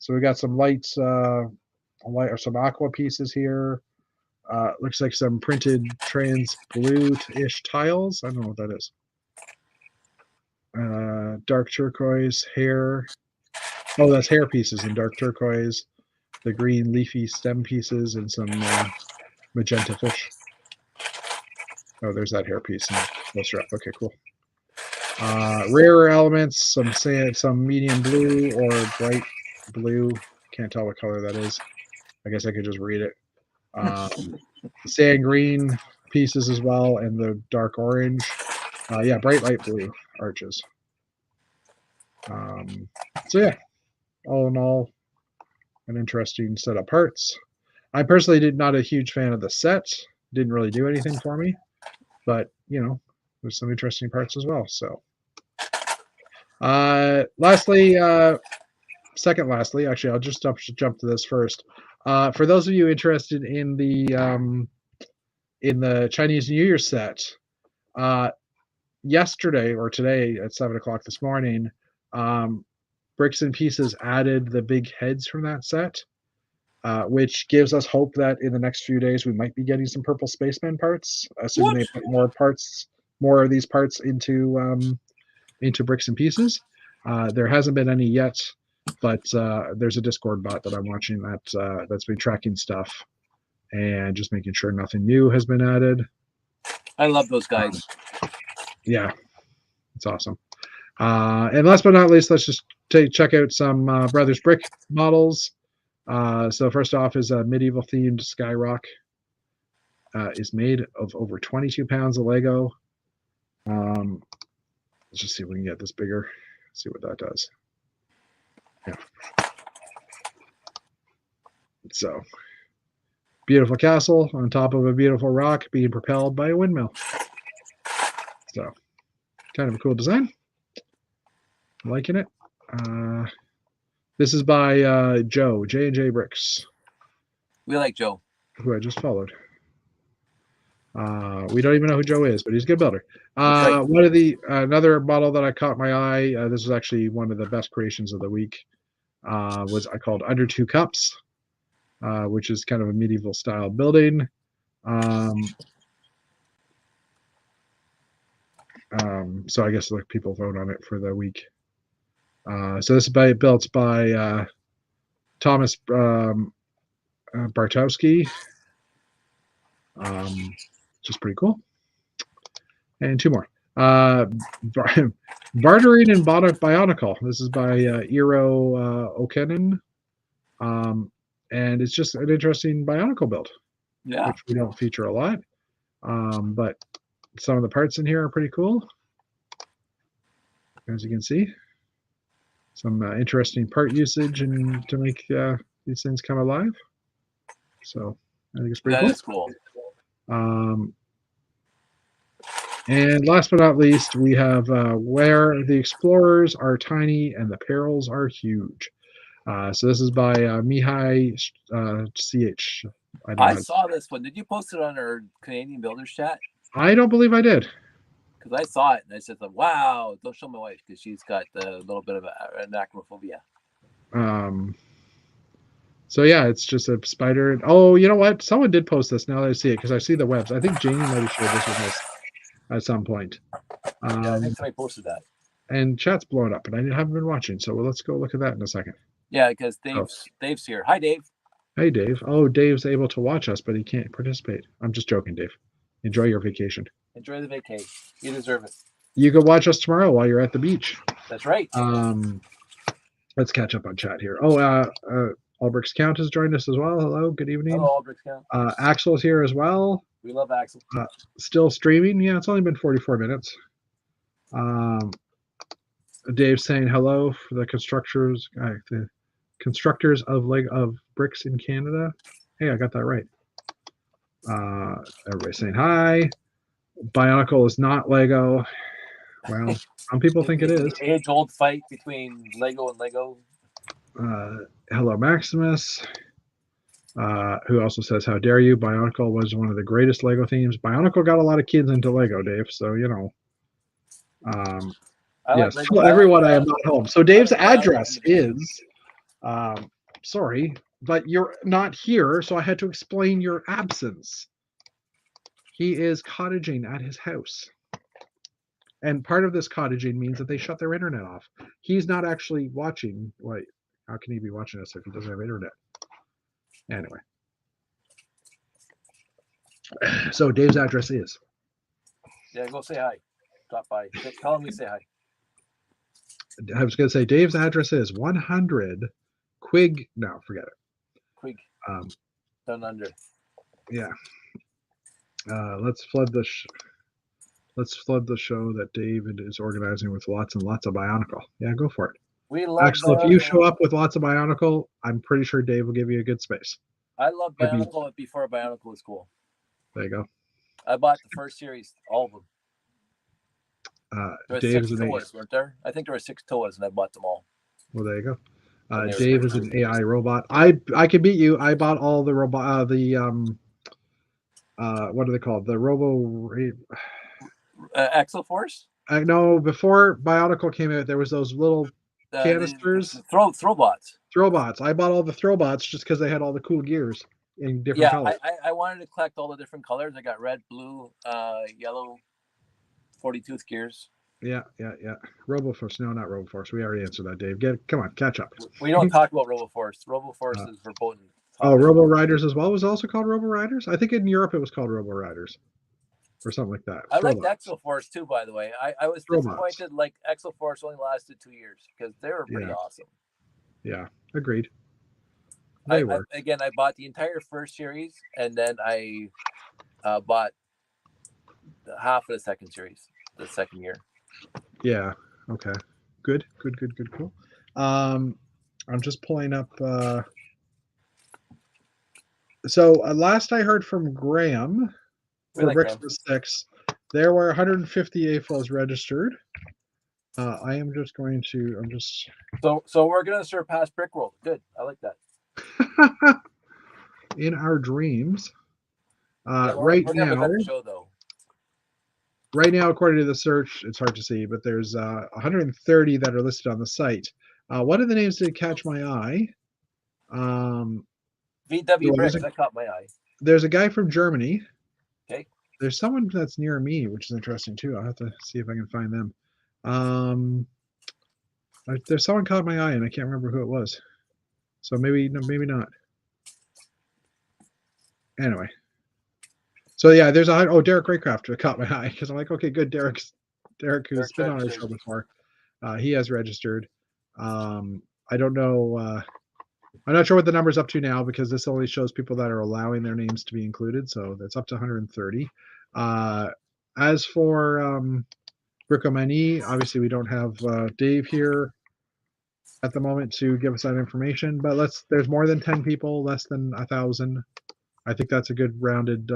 Speaker 2: So we got some light or some aqua pieces here. Looks like some printed trans blue-ish tiles. I don't know what that is. Dark turquoise hair. Oh, that's hair pieces in dark turquoise. The green leafy stem pieces and some magenta fish. Oh, there's that hair piece in closer up. Okay, cool. Rarer elements, some medium blue or bright blue. Can't tell what color that is. I guess I could just read it. Sand green pieces as well, and the dark orange. Yeah, bright light blue arches. So yeah, all in all, an interesting set of parts. I personally not a huge fan of the set. Didn't really do anything for me, but there's some interesting parts as well. So, lastly, actually, I'll just jump to this first. For those of you interested in the Chinese New Year set, yesterday or today at 7:00 this morning, Bricks and Pieces added the big heads from that set, which gives us hope that in the next few days we might be getting some Purple Spaceman parts, assuming they put more of these parts into Bricks and Pieces. There hasn't been any yet, but there's a Discord bot that I'm watching that's been tracking stuff and just making sure nothing new has been added.
Speaker 3: I love those guys.
Speaker 2: Yeah, it's awesome. And last but not least, let's just check out some Brothers Brick models. So first off is a medieval themed Skyrock. Is made of over 22 pounds of Lego. Let's just see if we can get this bigger. See what that does. Yeah. So beautiful castle on top of a beautiful rock being propelled by a windmill. So kind of a cool design. I'm liking it. This is by Joe, J&J Bricks.
Speaker 3: We like Joe.
Speaker 2: Who I just followed. We don't even know who Joe is, but he's a good builder.
Speaker 3: Right.
Speaker 2: One of another model that I caught my eye. This was actually one of the best creations of the week. Was I called Under Two Cups, which is kind of a medieval style building. So I guess people vote on it for the week. So this is built by Thomas Bartowski. Just pretty cool. And two more. Bartering and Bionicle. This is by Eero Okenen. And it's just an interesting Bionicle build.
Speaker 3: Yeah.
Speaker 2: Which we don't feature a lot. But some of the parts in here are pretty cool. As you can see. Some interesting part usage and to make these things come alive. So I think it's pretty cool.
Speaker 3: That is cool.
Speaker 2: And last but not least, we have Where the Explorers Are Tiny and the Perils Are Huge. So this is by Mihai CH.
Speaker 3: I saw this one. Did you post it on our Canadian Builders chat?
Speaker 2: I don't believe I did.
Speaker 3: Because I saw it and I said, wow, don't show my wife because she's got a little bit of an acrophobia.
Speaker 2: So yeah, it's just a spider. Oh, you know what? Someone did post this now that I see it because I see the webs. I think Jamie might have shared this with us at some point.
Speaker 3: Yeah, I think somebody posted that.
Speaker 2: And chat's blown up, and I haven't been watching. So let's go look at that in a second.
Speaker 3: Yeah, because Dave's here. Hi, Dave.
Speaker 2: Hey, Dave. Oh, Dave's able to watch us, but he can't participate. I'm just joking, Dave. Enjoy your vacation.
Speaker 3: Enjoy the vacay. You deserve it.
Speaker 2: You can watch us tomorrow while you're at the beach.
Speaker 3: That's right.
Speaker 2: Let's catch up on chat here. Oh, Albricks Count has joined us as well. Hello, good evening.
Speaker 3: Hello, Albricks Count.
Speaker 2: Axel's here as well.
Speaker 3: We love Axel.
Speaker 2: Still streaming. Yeah, it's only been 44 minutes. Dave saying hello for the constructors of bricks in Canada. Hey, I got that right. Everybody saying hi. Bionicle is not Lego. Well, some people think it is.
Speaker 3: Age-old fight between Lego and Lego.
Speaker 2: Hello, Maximus. Who also says, "How dare you?" Bionicle was one of the greatest Lego themes. Bionicle got a lot of kids into Lego, Dave. So you know. Yes,
Speaker 3: like
Speaker 2: tell everyone I am not home. So Dave's address is. Sorry, but you're not here, so I had to explain your absence. He is cottaging at his house. And part of this cottaging means that they shut their internet off. He's not actually watching. Wait, how can he be watching us if he doesn't have internet? Anyway. So Dave's address is.
Speaker 3: Yeah, go say hi. Stop by. Tell him we say hi.
Speaker 2: I was going to say Dave's address is 100 Quig. No, forget it.
Speaker 3: Quig. Down under.
Speaker 2: Yeah. Let's flood the. Let's flood the show that David is organizing with lots and lots of Bionicle. Yeah, go for it.
Speaker 3: We love
Speaker 2: Actually, if you show up with lots of Bionicle, I'm pretty sure Dave will give you a good space.
Speaker 3: I love Bionicle, but before Bionicle was cool.
Speaker 2: There you go.
Speaker 3: I bought the first series, all of them. There were
Speaker 2: Dave
Speaker 3: 6
Speaker 2: is
Speaker 3: Toas, weren't there? I think there were 6 Toas, and I bought them all.
Speaker 2: Well, there you go. Dave is an AI robot. I can beat you. I bought all the robot. What are they called? The Robo.
Speaker 3: Axel Force?
Speaker 2: No, before Bionicle came out, there was those little canisters.
Speaker 3: Throwbots.
Speaker 2: Throwbots. I bought all the Throwbots just because they had all the cool gears in different colors.
Speaker 3: I wanted to collect all the different colors. I got red, blue, yellow, 40-tooth gears.
Speaker 2: Yeah. RoboForce. No, not RoboForce. We already answered that, Dave. Come on, catch up.
Speaker 3: We don't talk about RoboForce. RoboForce is verboten.
Speaker 2: Oh, Robo Riders as well was also called Robo Riders? I think in Europe it was called Robo Riders. Or something like that.
Speaker 3: I liked Exo Force too, by the way. I was disappointed like Exo Force only lasted 2 years because they were pretty awesome.
Speaker 2: Yeah, agreed.
Speaker 3: I bought the entire first series and then I bought half of the second series, the second year.
Speaker 2: Yeah. Okay. Good. Cool. I'm just pulling up. So last I heard from Graham. For Brixmas 6, there were 150 AFOs registered. I am just going to.
Speaker 3: So we're gonna surpass Brickworld. Good, I like that.
Speaker 2: In our dreams,
Speaker 3: we're
Speaker 2: right
Speaker 3: gonna have a better show, though.
Speaker 2: Right now, according to the search, it's hard to see, but there's 130 that are listed on the site. One of the names did catch my eye.
Speaker 3: VW Bricks, that caught my eye.
Speaker 2: There's a guy from Germany.
Speaker 3: Okay.
Speaker 2: There's someone that's near me, which is interesting too. I'll have to see if I can find them. There's someone caught my eye, and I can't remember who it was. So maybe not. Anyway. So yeah, there's Derek Raycraft caught my eye because I'm like, okay, good. Derek who's been on our show before. He has registered. I don't know. I'm not sure what the number's up to now because this only shows people that are allowing their names to be included. So that's up to 130. As for Brickomanie, obviously we don't have Dave here at the moment to give us that information, but there's more than 10 people, less than 1,000. I think that's a good rounded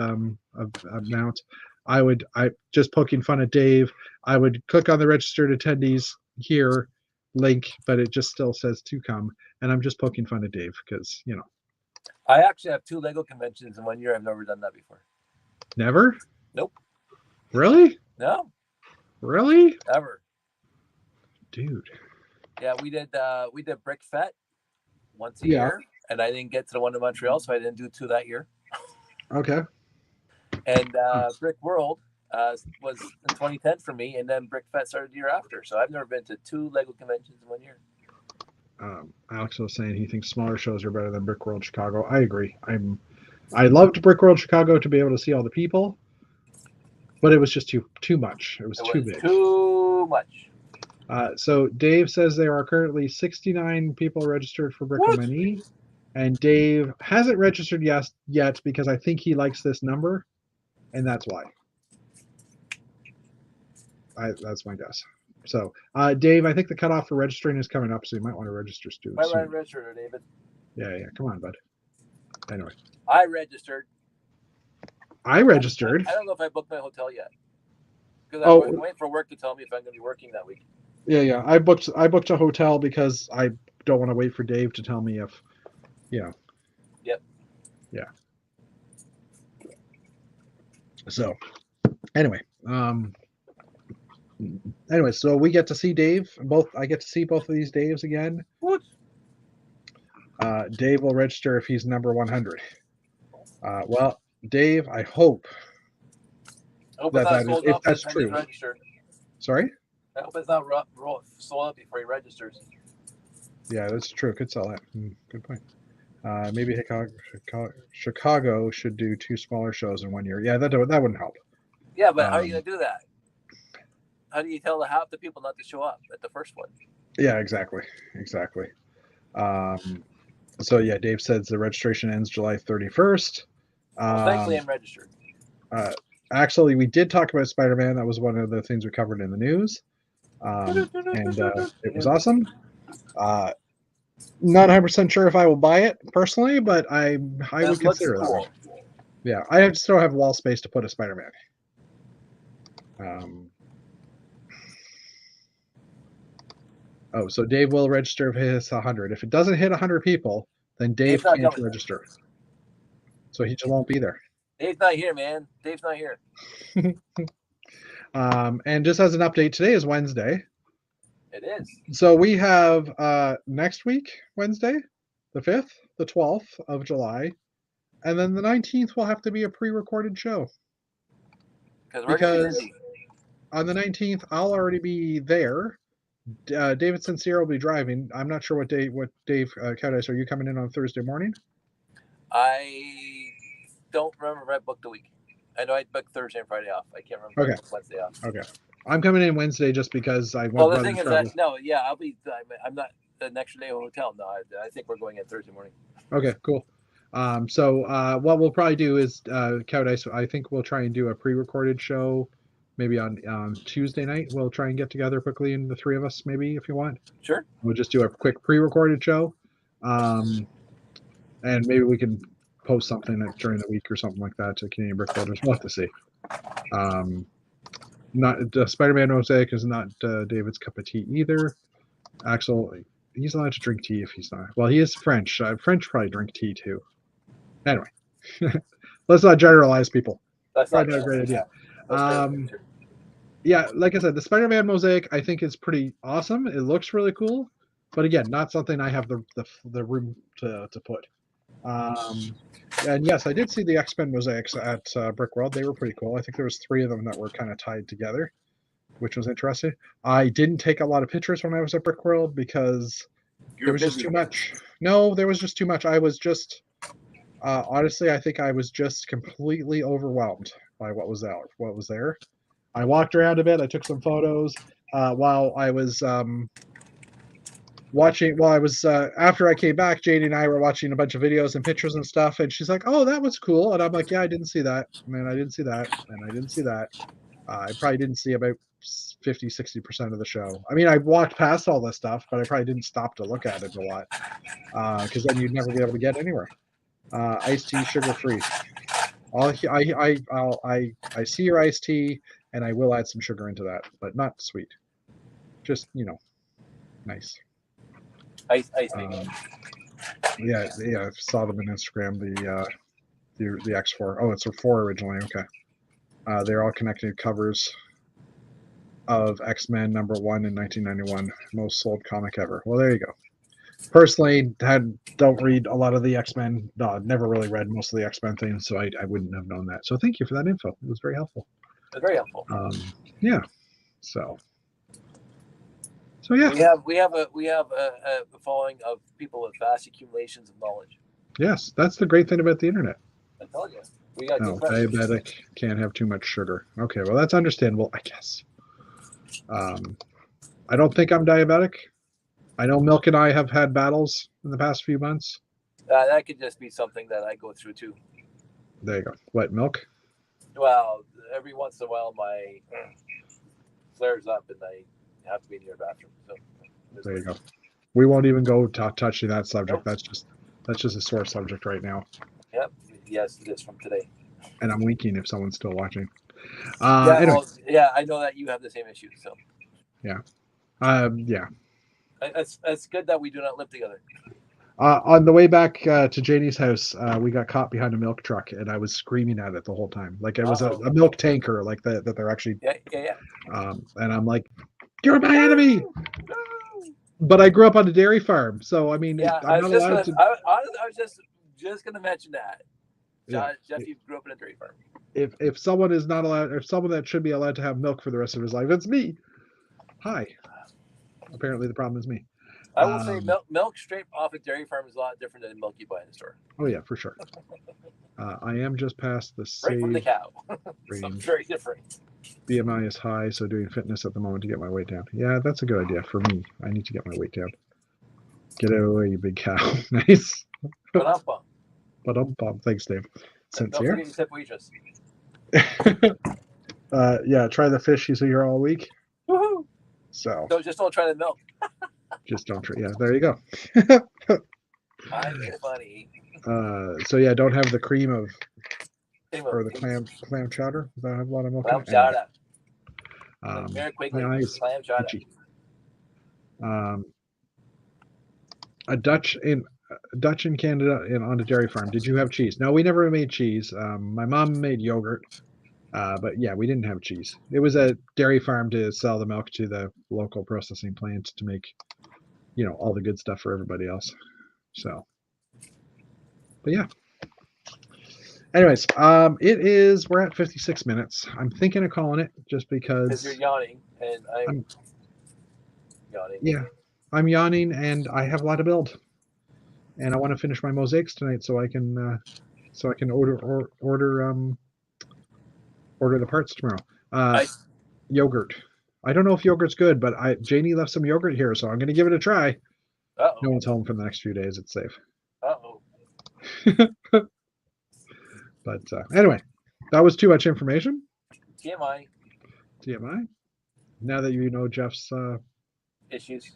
Speaker 2: amount. I just poking fun at Dave. I would click on the registered attendees here link, but it just still says to come. And I'm just poking fun at Dave because, you know.
Speaker 3: I actually have 2 Lego conventions in 1 year. I've never done that before.
Speaker 2: Never?
Speaker 3: Nope.
Speaker 2: Really?
Speaker 3: No.
Speaker 2: Really?
Speaker 3: Ever.
Speaker 2: Dude.
Speaker 3: Yeah, we did Brick Fete once a year, and I didn't get to the one in Montreal, so I didn't do 2 that year.
Speaker 2: Okay.
Speaker 3: And Brick World was in 2010 for me, and then Brick Fete started the year after. So I've never been to 2 Lego conventions in 1 year.
Speaker 2: Alex was saying he thinks smaller shows are better than Brick World Chicago. I agree. I loved Brick World Chicago to be able to see all the people, but it was just too much. It was too big.
Speaker 3: Too much.
Speaker 2: So Dave says there are currently 69 people registered for Brickomanie, and Dave hasn't registered yet because I think he likes this number. and that's why. That's my guess. So, Dave, I think the cutoff for registering is coming up, so you might want to register soon.
Speaker 3: Why am I registered, David?
Speaker 2: Yeah, come on, bud. Anyway,
Speaker 3: I registered.
Speaker 2: I registered.
Speaker 3: I don't know if I booked my hotel yet because
Speaker 2: Oh.
Speaker 3: I'm waiting for work to tell me if I'm going to be working that week.
Speaker 2: Yeah. I booked a hotel because I don't want to wait for Dave to tell me if,
Speaker 3: Yep.
Speaker 2: Yeah. So, anyway, so we get to see Dave. I get to see both of these Daves again.
Speaker 3: What?
Speaker 2: Dave will register if he's number 100. Well, Dave, I hope
Speaker 3: I hope
Speaker 2: that
Speaker 3: it's not sold
Speaker 2: if
Speaker 3: out by the
Speaker 2: that's
Speaker 3: time
Speaker 2: true.
Speaker 3: he's registered.
Speaker 2: Sorry?
Speaker 3: I hope it's not sold out before he registers.
Speaker 2: Yeah, that's true. Could sell it. Good point. Maybe Chicago should do 2 smaller shows in 1 year. Yeah, that wouldn't help.
Speaker 3: Yeah, but how are you going to do that? How do you tell half the people not to show up at the first one?
Speaker 2: Yeah, exactly. So yeah, Dave says the registration ends July 31st.
Speaker 3: Well, thankfully, I'm registered.
Speaker 2: Actually, we did talk about Spider-Man. That was one of the things we covered in the news, and it was awesome. Not 100% sure if I will buy it personally, but I would consider that. Yeah, I still have wall space to put a Spider-Man. So Dave will register if it hits 100. If it doesn't hit 100 people, then Dave can't register. So he just won't be there.
Speaker 3: Dave's not here, man. Dave's not here.
Speaker 2: And just as an update, today is Wednesday.
Speaker 3: It is.
Speaker 2: So we have next week, Wednesday, the 5th, the 12th of July, and then the 19th will have to be a pre-recorded show. Because on the 19th, I'll already be there. David Sincere will be driving. I'm not sure what Dave Cowdice, are you coming in on Thursday morning?
Speaker 3: I don't remember if I booked the week. I know I booked Thursday and Friday off. I can't remember if I booked Wednesday off.
Speaker 2: Okay. I'm coming in Wednesday just because I want
Speaker 3: Well, the thing is that, I'll be, I'm not an extra day at a hotel. No, I think we're going in Thursday morning.
Speaker 2: Okay, cool. So what we'll probably do is, Cowdice, I think we'll try and do a pre-recorded show maybe on Tuesday night. We'll try and get together quickly, and the 3 of us, maybe, if you want.
Speaker 3: Sure.
Speaker 2: We'll just do a quick pre-recorded show. And maybe we can post something during the week or something like that to Canadian Brick Builders. We'll have to see. Not Spider-Man Mosaic is not David's cup of tea either. Axel, he's allowed to drink tea if he's not. Well, he is French. French probably drink tea too. Anyway, let's not generalize people.
Speaker 3: That's not
Speaker 2: a great idea. Yeah, like I said, the Spider-Man Mosaic I think is pretty awesome. It looks really cool, but again, not something I have the room to put. And yes, I did see the X-Men mosaics at Brickworld. They were pretty cool. I think there was 3 of them that were kind of tied together, which was interesting. I didn't take a lot of pictures when I was at Brickworld because there was just too much. No, there was just too much. I was just honestly, I think I was just completely overwhelmed by what was there. I walked around a bit. I took some photos while I was after I came back. Janie and I were watching a bunch of videos and pictures and stuff, and she's like, "Oh, that was cool," and I'm like, "Yeah, I didn't see that, and I didn't see that, and I didn't see that." I probably didn't see about 50-60% of the show. I mean, I walked past all this stuff, but I probably didn't stop to look at it a lot because then you'd never be able to get anywhere. Iced tea, sugar free. I see your iced tea, and I will add some sugar into that, but not sweet. Just nice.
Speaker 3: Ice
Speaker 2: Yeah, I saw them on Instagram. The X4. Oh, it's a 4 originally. Okay. They're all connected covers of X-Men #1 in 1991, most sold comic ever. Well, there you go. Personally, don't read a lot of the X-Men. No, never really read most of the X-Men things, so I wouldn't have known that. So thank you for that info. It was very helpful.
Speaker 3: It's very helpful.
Speaker 2: Yeah. So yeah.
Speaker 3: We have a following of people with vast accumulations of knowledge.
Speaker 2: Yes, that's the great thing about the internet.
Speaker 3: I told you. We got
Speaker 2: diabetic can't have too much sugar. Okay, well that's understandable, I guess. I don't think I'm diabetic. I know Milk and I have had battles in the past few months.
Speaker 3: That could just be something that I go through too.
Speaker 2: There you go. What, Milk?
Speaker 3: Well, every once in a while, my flares up, and I have to be near a bathroom. So
Speaker 2: There you go. We won't even go touching that subject.
Speaker 3: Nope.
Speaker 2: That's just a sore subject right now.
Speaker 3: Yep. Yes, it is from today.
Speaker 2: And I'm winking if someone's still watching.
Speaker 3: Yeah.
Speaker 2: Anyway,
Speaker 3: Well, yeah, I know that you have the same issue. So
Speaker 2: yeah.
Speaker 3: it's good that we do not live together.
Speaker 2: On the way back to Janie's house, we got caught behind a milk truck, and I was screaming at it the whole time. Like it was a milk tanker, like that they're actually.
Speaker 3: Yeah.
Speaker 2: And I'm like, "You're my enemy!" But I grew up on a dairy farm, so I mean,
Speaker 3: Yeah,
Speaker 2: I'm not allowed to.
Speaker 3: I was just gonna mention that.
Speaker 2: Yeah.
Speaker 3: Jeff, you grew up in a dairy farm.
Speaker 2: If someone is not allowed, if someone that should be allowed to have milk for the rest of his life, it's me. Hi. Apparently, the problem is me.
Speaker 3: I will say milk straight off a dairy farm is a lot different than milk you buy in the store.
Speaker 2: Oh yeah, for sure. I am just past the
Speaker 3: Right from the
Speaker 2: save
Speaker 3: cow. So it's
Speaker 2: range.
Speaker 3: very different.
Speaker 2: BMI is high, so doing fitness at the moment to get my weight down. Yeah, that's a good idea for me. I need to get my weight down. Get out of the way, you big cow. Nice.
Speaker 3: But
Speaker 2: Thanks, Dave.
Speaker 3: don't
Speaker 2: Sincere.
Speaker 3: forget to tip waitress.
Speaker 2: Yeah, try the fish. He's here all week.
Speaker 3: Woohoo!
Speaker 2: So
Speaker 3: So just don't try the milk.
Speaker 2: just don't try. Yeah, there you go.
Speaker 3: I'm funny.
Speaker 2: So yeah, don't have the cream of
Speaker 3: Anyway,
Speaker 2: or the clam chowder. Does that have a lot of milk?
Speaker 3: clam
Speaker 2: in it?
Speaker 3: chowder.
Speaker 2: Anyway,
Speaker 3: Very quickly,
Speaker 2: my eyes
Speaker 3: clam chowder.
Speaker 2: itchy. A Dutch in Canada and on a dairy farm. Did you have cheese? No, we never made cheese. My mom made yogurt, but yeah, we didn't have cheese. It was a dairy farm to sell the milk to the local processing plant to make, all the good stuff for everybody else. So, but yeah. Anyways, we're at 56 minutes. I'm thinking of calling it just
Speaker 3: Because
Speaker 2: because
Speaker 3: you're yawning, and I'm yawning.
Speaker 2: yeah, I'm yawning and I have a lot to build, and I want to finish my mosaics tonight so I can order the parts tomorrow. Yogurt. I don't know if yogurt's good, but Janie left some yogurt here, so I'm going to give it a try.
Speaker 3: Uh-oh.
Speaker 2: No one's home for the next few days. It's safe.
Speaker 3: Uh-oh.
Speaker 2: But anyway, that was too much information.
Speaker 3: TMI.
Speaker 2: Now that you know Jeff's
Speaker 3: Issues.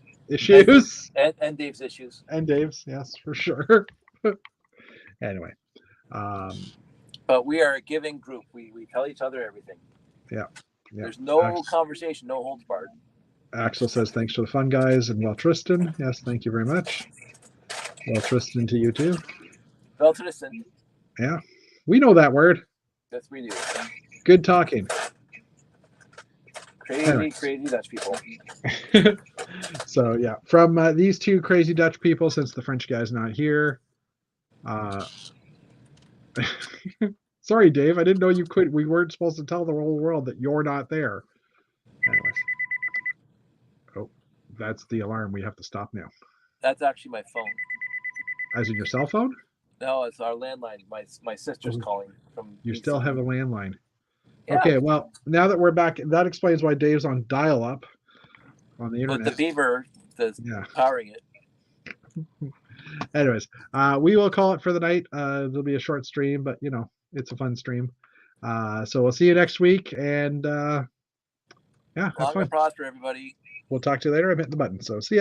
Speaker 2: And
Speaker 3: Dave's issues.
Speaker 2: And Dave's, yes, for sure. Anyway.
Speaker 3: But we are a giving group. We tell each other everything.
Speaker 2: Yeah.
Speaker 3: There's no conversation, no holds barred.
Speaker 2: Axel says, thanks for the fun, guys. And well, Tristan. Yes, thank you very much. Well, Tristan, to you too.
Speaker 3: Well, Tristan.
Speaker 2: Yeah. We know that word.
Speaker 3: Yes, we do.
Speaker 2: Good talking.
Speaker 3: Crazy Dutch people.
Speaker 2: So, yeah. From these two crazy Dutch people, since the French guy's not here. Sorry, Dave. I didn't know you could. We weren't supposed to tell the whole world that you're not there. Anyways. Oh, that's the alarm. We have to stop now.
Speaker 3: That's actually my phone.
Speaker 2: As in your cell phone?
Speaker 3: No, it's our landline. My sister's calling from.
Speaker 2: You still have a landline.
Speaker 3: Yeah.
Speaker 2: Okay, well, now that we're back, that explains why Dave's on dial-up on the internet.
Speaker 3: With the beaver that's powering it.
Speaker 2: Anyways, we will call it for the night. It'll be a short stream, but it's a fun stream. So we'll see you next week, and have
Speaker 3: Long
Speaker 2: fun.
Speaker 3: and prosper, everybody.
Speaker 2: We'll talk to you later. I'm hitting the button, so see ya.